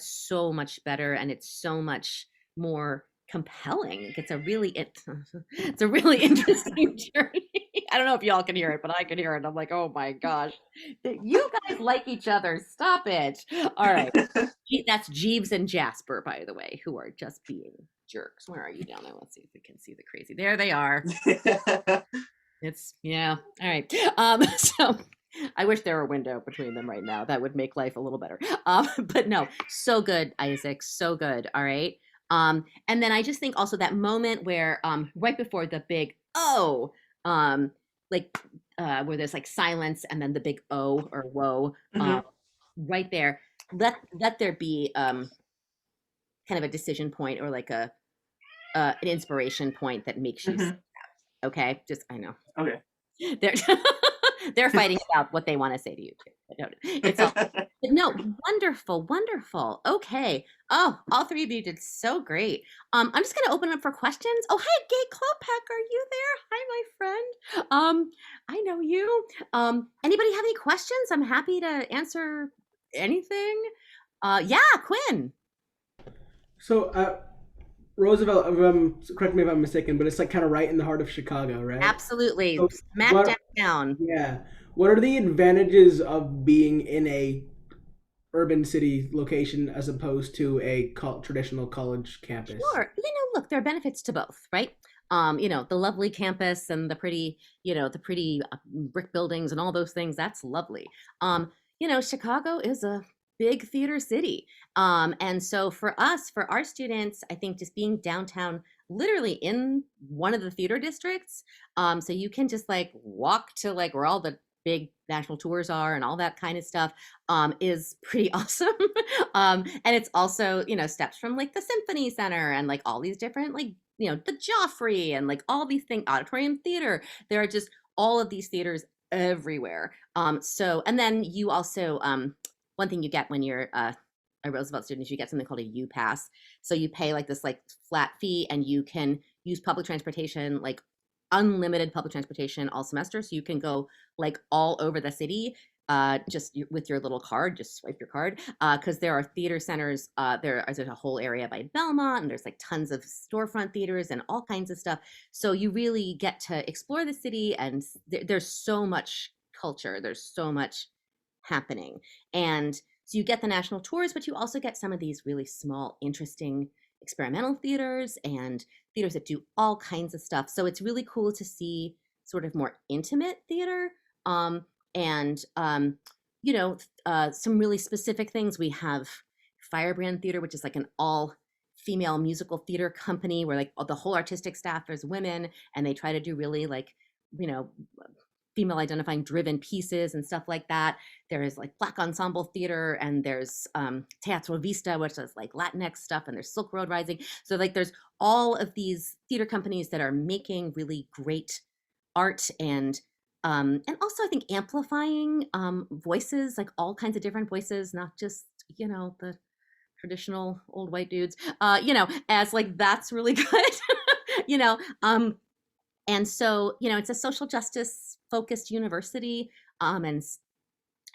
so much better and it's so much more compelling. It's a really interesting journey. I don't know if y'all can hear it, but I can hear it. I'm like, oh my gosh, you guys like each other. Stop it. All right. That's Jeeves and Jasper, by the way, who are just being jerks. Where are you down there? Let's see if we can see the crazy. There they are. It's yeah. All right. So I wish there were a window between them right now. That would make life a little better. But no, so good, Isaac. So good. All right. And then I just think also that moment where right before the big um, like where there's like silence and then the big O or whoa, right there. Let there be kind of a decision point or like a an inspiration point that makes you okay. Just I know. Okay. They're they're fighting about what they want to say to you too. It's all but no, wonderful, wonderful. Okay. Oh, all three of you did so great. I'm just gonna open up for questions. Oh, hey, Gay Klopek, are you there? Hi, my friend. I know you. Anybody have any questions? I'm happy to answer anything. Yeah, Quinn. So, Roosevelt, correct me if I'm mistaken, but it's like kind of right in the heart of Chicago, right? Absolutely. So Smack what, down. yeah. What are the advantages of being in a urban city location as opposed to a traditional college campus? Sure. Look, there are benefits to both, right? The lovely campus and the pretty brick buildings and all those things, that's lovely. Chicago is a big theater city. And so for us, for our students, I think just being downtown, literally in one of the theater districts, so you can just like walk to like where all the big national tours are and all that kind of stuff is pretty awesome. And it's also, steps from like the Symphony Center and like all these different like, the Joffrey and like all these things, Auditorium Theater. There are just all of these theaters everywhere. And then you also, one thing you get when you're a Roosevelt student is you get something called a U Pass. So you pay like this like flat fee and you can use public transportation, like unlimited public transportation all semester. So you can go like all over the city just with your little card, just swipe your card. Because there are theater centers. There's a whole area by Belmont, and there's like tons of storefront theaters and all kinds of stuff. So you really get to explore the city, and there's so much culture. There's so much happening, and so you get the national tours, but you also get some of these really small, interesting experimental theaters and theaters that do all kinds of stuff. So it's really cool to see sort of more intimate theater. And some really specific things. We have Firebrand Theater, which is like an all female musical theater company where like the whole artistic staff is women and they try to do really like, female identifying driven pieces and stuff like that. There is like Black Ensemble Theater and there's Teatro Vista, which is like Latinx stuff, and there's Silk Road Rising. So like there's all of these theater companies that are making really great art and also I think amplifying voices, like all kinds of different voices, not just, the traditional old white dudes, as like that's really good, you know. And so, it's a social justice focused university. And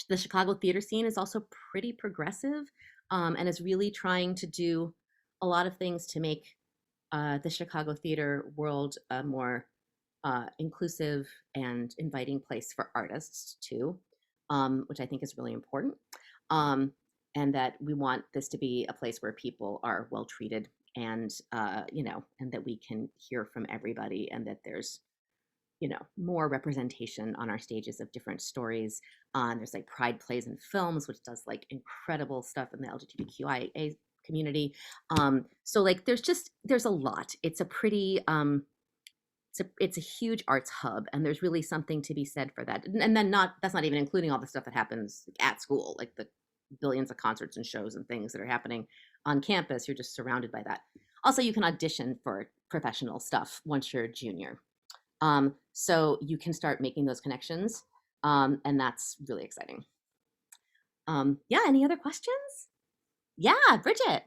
the Chicago theater scene is also pretty progressive and is really trying to do a lot of things to make the Chicago theater world a more inclusive and inviting place for artists too, which I think is really important. And that we want this to be a place where people are well treated and, and that we can hear from everybody and that there's, more representation on our stages of different stories. There's like Pride Plays and Films, which does like incredible stuff in the LGBTQIA community. So like there's a lot. It's a pretty it's a huge arts hub, and there's really something to be said for that. And then that's not even including all the stuff that happens at school, like the billions of concerts and shows and things that are happening on campus. You're just surrounded by that. Also, you can audition for professional stuff once you're a junior. So you can start making those connections, and that's really exciting. Yeah, any other questions? Yeah, Bridget.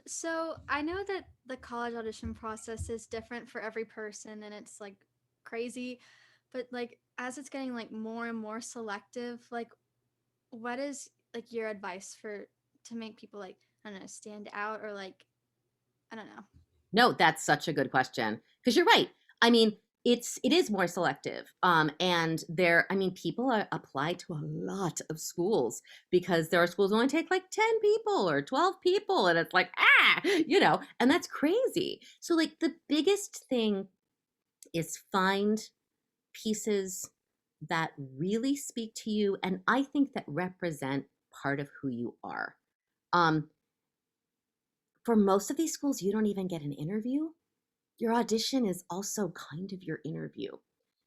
So I know that the college audition process is different for every person and it's like crazy, but like as it's getting like more and more selective, like what is like your advice for to make people like I don't know, stand out or like I don't know. No, that's such a good question because you're right. I mean, it is more selective. And there, I mean, people apply to a lot of schools because there are schools that only take like 10 people or 12 people, and it's like, and that's crazy. So like the biggest thing is find pieces that really speak to you and I think that represent part of who you are. Um, for most of these schools, you don't even get an interview. Your audition is also kind of your interview.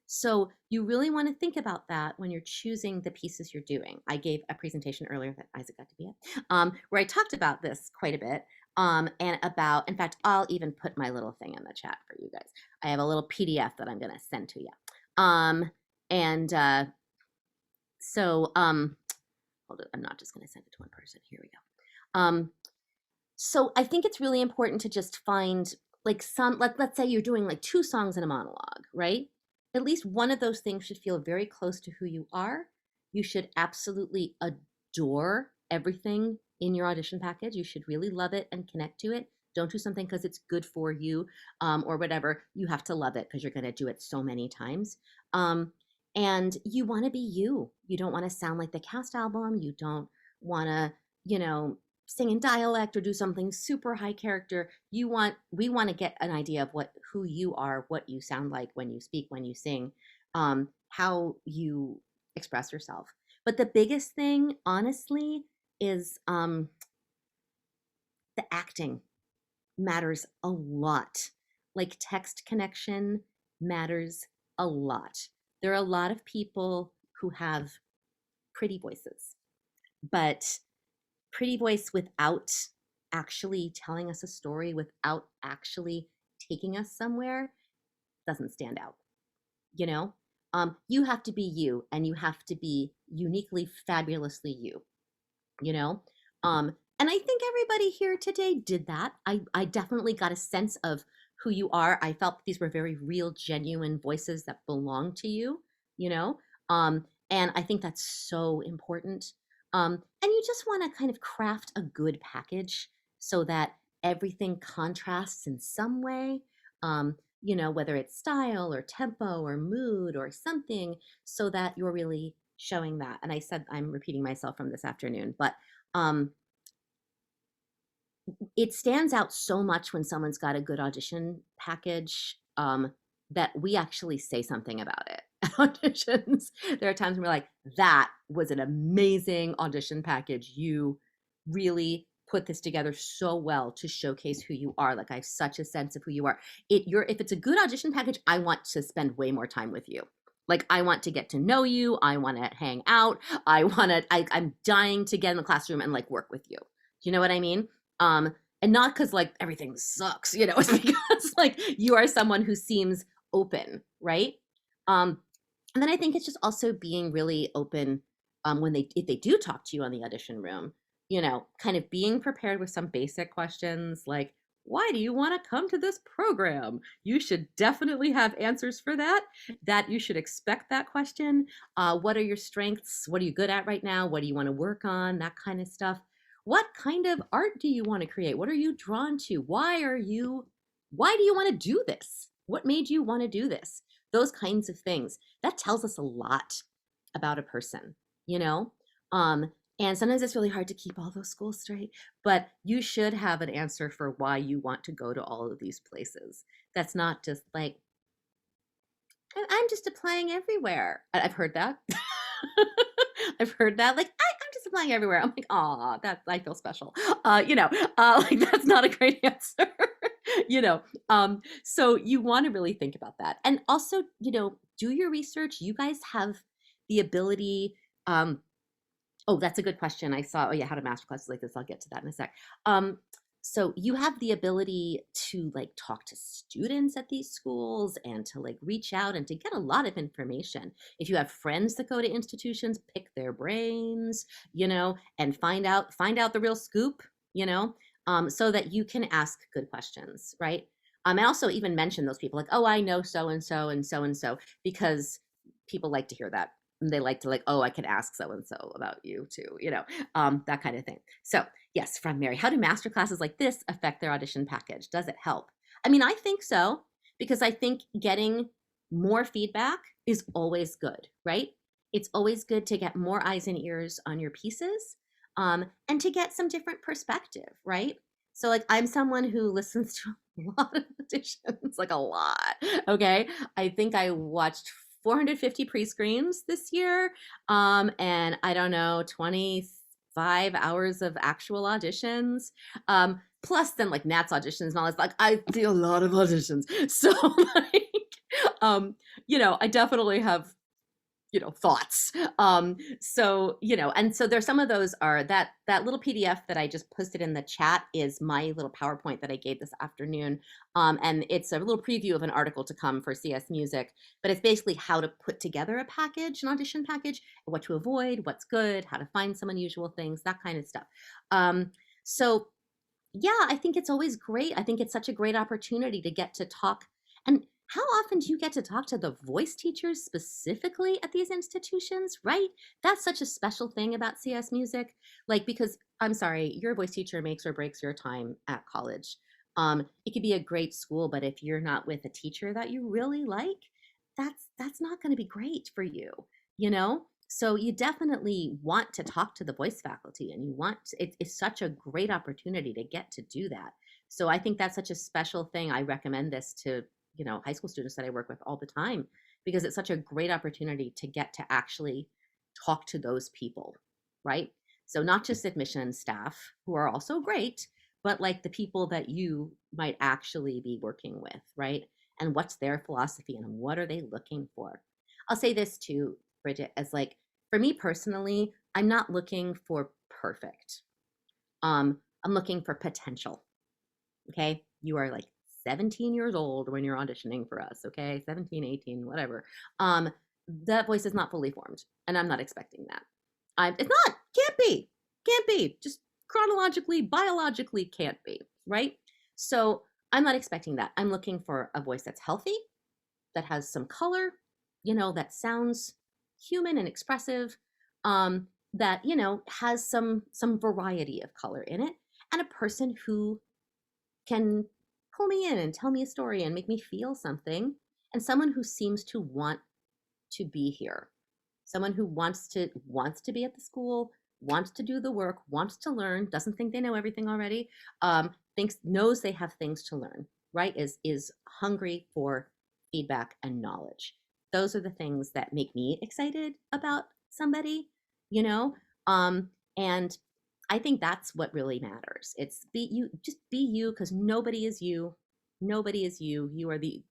So you really want to think about that when you're choosing the pieces you're doing. I gave a presentation earlier that Isaac got to be at, where I talked about this quite a bit. And about, in fact, I'll even put my little thing in the chat for you guys. I have a little PDF that I'm going to send to you. And so, hold on, I'm not just going to send it to one person. Here we go. So I think it's really important to just find like let's say you're doing like two songs in a monologue, right? At least one of those things should feel very close to who you are. You should absolutely adore everything in your audition package. You should really love it and connect to it. Don't do something because it's good for you or whatever. You have to love it because you're going to do it so many times. And you want to be you. You don't want to sound like the cast album. You don't want to, sing in dialect or do something super high character. We want to get an idea of who you are, what you sound like when you speak, when you sing, how you express yourself. But the biggest thing, honestly, is the acting matters a lot. Like text connection matters a lot. There are a lot of people who have pretty voices, but pretty voice without actually telling us a story, without actually taking us somewhere, doesn't stand out. You know, you have to be you, and you have to be uniquely, fabulously you. You know, and I think everybody here today did that. I definitely got a sense of who you are. I felt these were very real, genuine voices that belong to you. You know, and I think that's so important. And you just want to kind of craft a good package so that everything contrasts in some way. Whether it's style or tempo or mood or something, so that you're really showing that. And I said I'm repeating myself from this afternoon, but um, it stands out so much when someone's got a good audition package that we actually say something about it at auditions. There are times when we're like, that was an amazing audition package. You really put this together so well to showcase who you are. Like I have such a sense of who you are. If it's a good audition package, I want to spend way more time with you. Like I want to get to know you. I want to hang out. I'm dying to get in the classroom and like work with you. Do you know what I mean? And not because like everything sucks, it's because like you are someone who seems open, right? And then I think it's just also being really open if they do talk to you in the audition room, kind of being prepared with some basic questions like, why do you want to come to this program? You should definitely have answers for that you should expect that question. What are your strengths? What are you good at right now? What do you want to work on? That kind of stuff. What kind of art do you want to create? What are you drawn to? Why do you want to do this? What made you want to do this? Those kinds of things. That tells us a lot about a person, you know? And sometimes it's really hard to keep all those schools straight, but you should have an answer for why you want to go to all of these places. That's not just like, I'm just applying everywhere. I've heard that. I've heard that. Like, I'm just applying everywhere. I'm like, oh, I feel special. Like that's not a great answer. you know. So you want to really think about that. And also, do your research. You guys have the ability. Oh, that's a good question. I saw, oh yeah, how to masterclass like this. I'll get to that in a sec. So you have the ability to like talk to students at these schools and to like reach out and to get a lot of information. If you have friends that go to institutions, pick their brains, and find out the real scoop, so that you can ask good questions, right? And also even mention those people like, oh, I know so and so and so and so, because people like to hear that. They like to like, oh, I can ask so and so about you too, that kind of thing. So yes, from Mary, how do master classes like this affect their audition package? Does it help? I mean, I think so, because I think getting more feedback is always good, right? It's always good to get more eyes and ears on your pieces, and to get some different perspective, right? So like I'm someone who listens to a lot of auditions, like a lot. Okay. I think I watched 450 pre-screens this year. And I don't know, 25 hours of actual auditions. Plus then like Nat's auditions and all this. Like I do a lot of auditions. So like I definitely have thoughts. And so there's some of those are that little PDF that I just posted in the chat is my little PowerPoint that I gave this afternoon. And it's a little preview of an article to come for CS Music, but it's basically how to put together a package, an audition package, what to avoid, what's good, how to find some unusual things, that kind of stuff. So yeah, I think it's always great. I think it's such a great opportunity to get to talk. And how often do you get to talk to the voice teachers specifically at these institutions, right? That's such a special thing about CS Music. Like, because I'm sorry, your voice teacher makes or breaks your time at college. It could be a great school, but if you're not with a teacher that you really like, that's not going to be great for you, you know? So you definitely want to talk to the voice faculty, and it's such a great opportunity to get to do that. So I think that's such a special thing. I recommend this to, high school students that I work with all the time, because it's such a great opportunity to get to actually talk to those people, right? So not just admission staff, who are also great, but like the people that you might actually be working with, right? And what's their philosophy and what are they looking for? I'll say this too, Bridget, as like, for me personally, I'm not looking for perfect. I'm looking for potential. Okay. You are like 17 years old when you're auditioning for us. Okay. 17, 18, whatever. That voice is not fully formed, and I'm not expecting that. Can't be, just chronologically, biologically can't be, right? So I'm not expecting that. I'm looking for a voice that's healthy, that has some color, that sounds human and expressive, that has some variety of color in it, and a person who can pull me in and tell me a story and make me feel something, and someone who seems to want to be here, someone who wants to be at the school, wants to do the work, wants to learn, doesn't think they know everything already, knows they have things to learn, right? Is hungry for feedback and knowledge. Those are the things that make me excited about somebody, you know and I think that's what really matters. It's just be you, because nobody is you. Nobody is you. You are the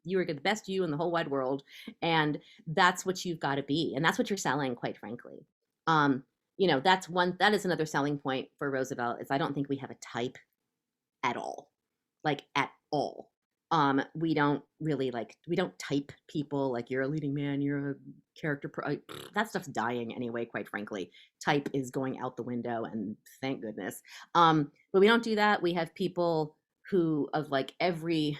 best you in the whole wide world, and that's what you've got to be, and that's what you're selling, quite frankly. That is another selling point for Roosevelt, is I don't think we have a type at all, like at all. We don't really we don't type people like you're a leading man, you're a character. That stuff's dying anyway, quite frankly. Type is going out the window, and thank goodness. But we don't do that. We have people who of like every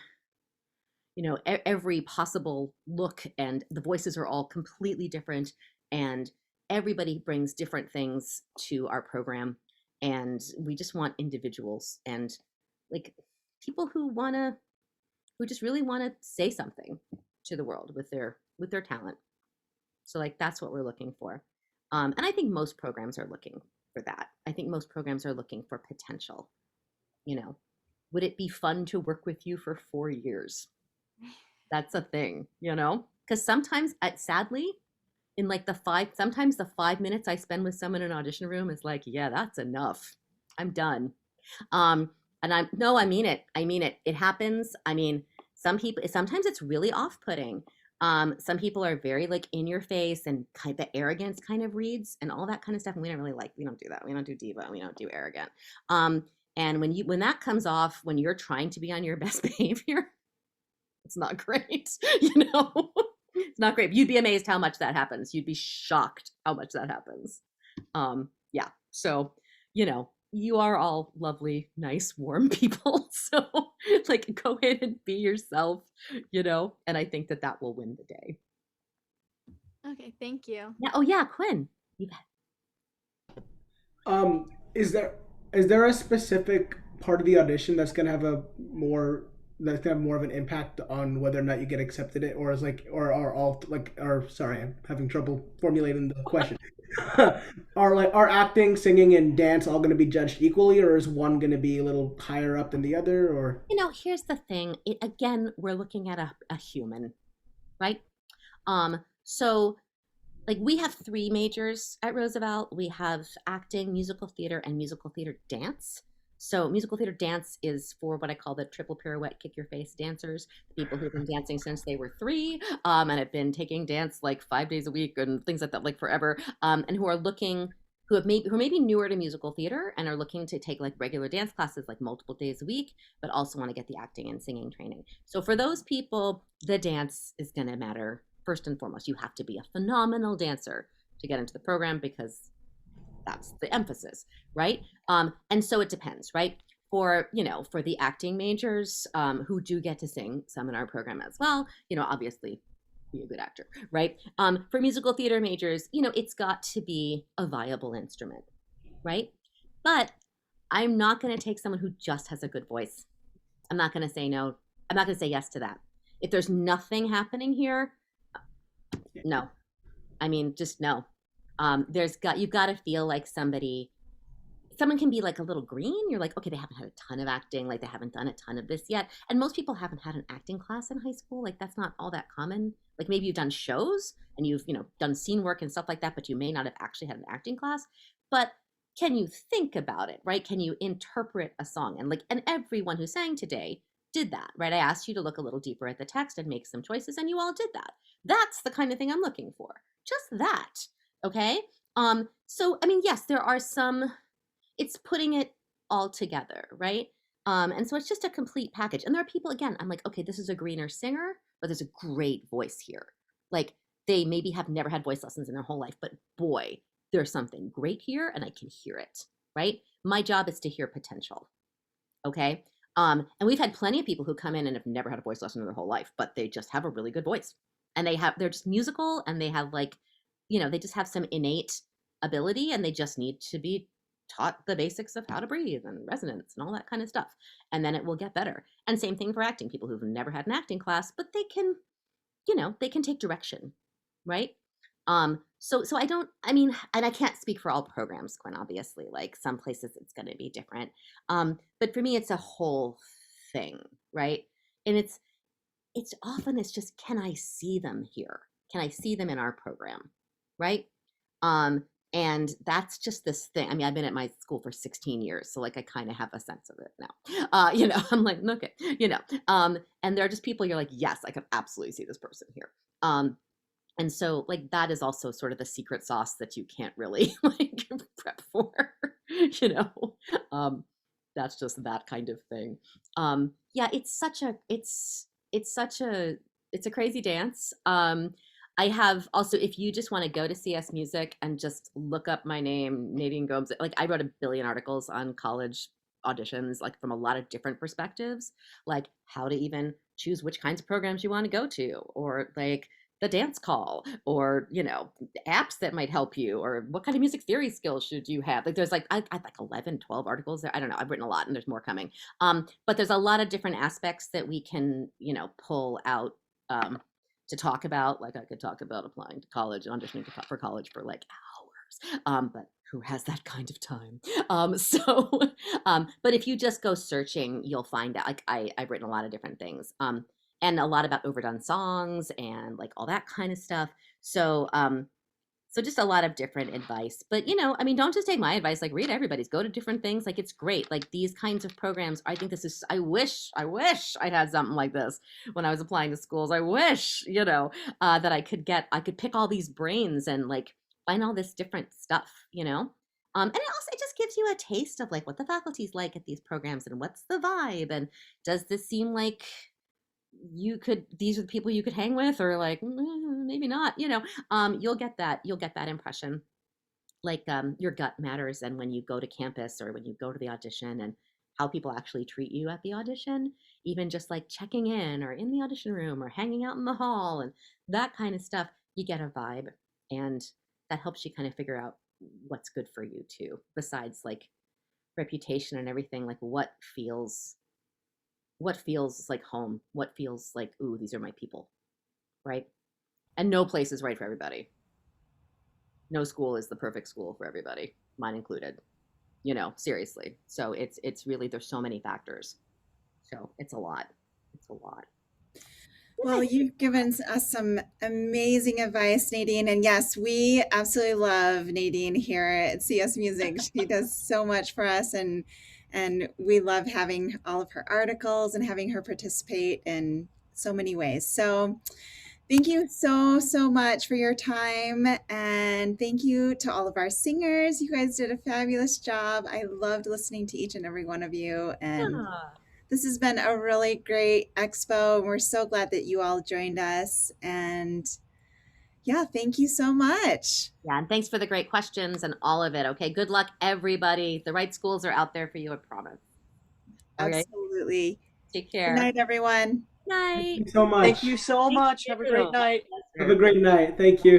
every possible look, and the voices are all completely different, and everybody brings different things to our program, and we just want individuals and like people who just really want to say something to the world with their talent. So like that's what we're looking for. And I think most programs are looking for that. I think most programs are looking for potential. Would it be fun to work with you for 4 years? That's a thing, because sometimes, sadly, in like sometimes the 5 minutes I spend with someone in an audition room is like, yeah, that's enough. I'm done. And I mean it. It happens. I mean, sometimes it's really off-putting. Some people are very like in your face, and kind of the arrogance kind of reads and all that kind of stuff. And we don't do that. We don't do diva. We don't do arrogant. And when that comes off, when you're trying to be on your best behavior, it's not great, It's not great. You'd be amazed how much that happens. You'd be shocked how much that happens. Yeah. So, you are all lovely, nice, warm people. So, like, go ahead and be yourself, and I think that that will win the day. Okay, thank you. Yeah. Oh, yeah, Quinn. You bet. Is there a specific part of the audition that's gonna have more of an impact on whether or not you get accepted it, or is like, or are all like, or sorry, I'm having trouble formulating the question. Are acting, singing, and dance all going to be judged equally, or is one going to be a little higher up than the other, or? Here's the thing. Again, we're looking at a human, right? So like we have three majors at Roosevelt. We have acting, musical theater, and musical theater dance. So musical theater dance is for what I call the triple pirouette kick your face dancers, the people who've been dancing since they were three, and have been taking dance like 5 days a week and things like that, like forever, and who are maybe newer to musical theater and are looking to take like regular dance classes like multiple days a week, but also want to get the acting and singing training. So for those people, the dance is going to matter first and foremost. You have to be a phenomenal dancer to get into the program because that's the emphasis, right? And so it depends, right? For the acting majors, who do get to sing some in our program as well, obviously be a good actor, right? For musical theater majors, it's got to be a viable instrument, right? But I'm not going to take someone who just has a good voice. I'm not going to say no. I'm not going to say yes to that. If there's nothing happening here, no. I mean, just no. You've got to feel like someone can be like a little green. You're like, okay, they haven't had a ton of acting, like they haven't done a ton of this yet. And most people haven't had an acting class in high school. Like that's not all that common. Like maybe you've done shows and you've, done scene work and stuff like that, but you may not have actually had an acting class. But can you think about it, right? Can you interpret a song? And everyone who sang today did that, right? I asked you to look a little deeper at the text and make some choices, and you all did that. That's the kind of thing I'm looking for. Just that. Okay. So I mean, yes, there are some, it's putting it all together, right? And so it's just a complete package. And there are people, again, I'm like, okay, this is a greener singer, but there's a great voice here. Like they maybe have never had voice lessons in their whole life, but boy, there's something great here and I can hear it, right? My job is to hear potential. Okay. And we've had plenty of people who come in and have never had a voice lesson in their whole life, but they just have a really good voice. And they're just musical and they have like, they just have some innate ability and they just need to be taught the basics of how to breathe and resonance and all that kind of stuff. And then it will get better. And same thing for acting, people who've never had an acting class, but they can take direction, right? So I mean, and I can't speak for all programs, Gwen, obviously, like some places it's going to be different. But for me, it's a whole thing, right? And it's just, can I see them here? Can I see them in our program? Right. And that's just this thing. I mean, I've been at my school for 16 years, so like I kind of have a sense of it now. I'm like, look at, and there are just people you're like, yes, I could absolutely see this person here. And so like that is also sort of the secret sauce that you can't really like prep for, you know. That's just that kind of thing. Yeah, it's a crazy dance. I have also, if you just want to go to CS Music and just look up my name, Nadine Gomes, like I wrote a billion articles on college auditions, like from a lot of different perspectives, like how to even choose which kinds of programs you want to go to, or like the dance call, or apps that might help you, or what kind of music theory skills should you have. Like there's like I like 11, 12 articles there. I don't know, I've written a lot and there's more coming. But there's a lot of different aspects that we can pull out to talk about. Like I could talk about applying to college and auditioning for college for like hours, but who has that kind of time? But if you just go searching, you'll find out. Like I've written a lot of different things, and a lot about overdone songs and like all that kind of stuff. So just a lot of different advice. But I mean, don't just take my advice. Like read everybody's. Go to different things. Like it's great. Like these kinds of programs. I think this is. I wish I'd had something like this when I was applying to schools. I wish that I could pick all these brains and like find all this different stuff. And it just gives you a taste of like what the faculty's like at these programs and what's the vibe, and does this seem like these are the people you could hang with, or like maybe not. You'll get that impression. your gut matters, and when you go to campus or when you go to the audition, and how people actually treat you at the audition, even just like checking in or in the audition room or hanging out in the hall and that kind of stuff, you get a vibe, and that helps you kind of figure out what's good for you too, besides like reputation and everything. Like what feels like home, what feels like, ooh, these are my people, right? And no place is right for everybody. No school is the perfect school for everybody, mine included. Seriously. So it's really, there's so many factors. So it's a lot. It's a lot. Well, you've given us some amazing advice, Nadine. And yes, we absolutely love Nadine here at CS Music. She does so much for us, and we love having all of her articles and having her participate in so many ways. So thank you so much for your time. And thank you to all of our singers. You guys did a fabulous job. I loved listening to each and every one of you. And Yeah. this has been a really great expo. We're so glad that you all joined us. And yeah, thank you so much. Yeah, and thanks for the great questions and all of it. Okay, good luck, everybody. The right schools are out there for you, I promise. All right, Absolutely. take Good care. night, everyone. Night. Thank you so much. Thank you so Thank much. Have a great you. night. Have a great night. Thank you.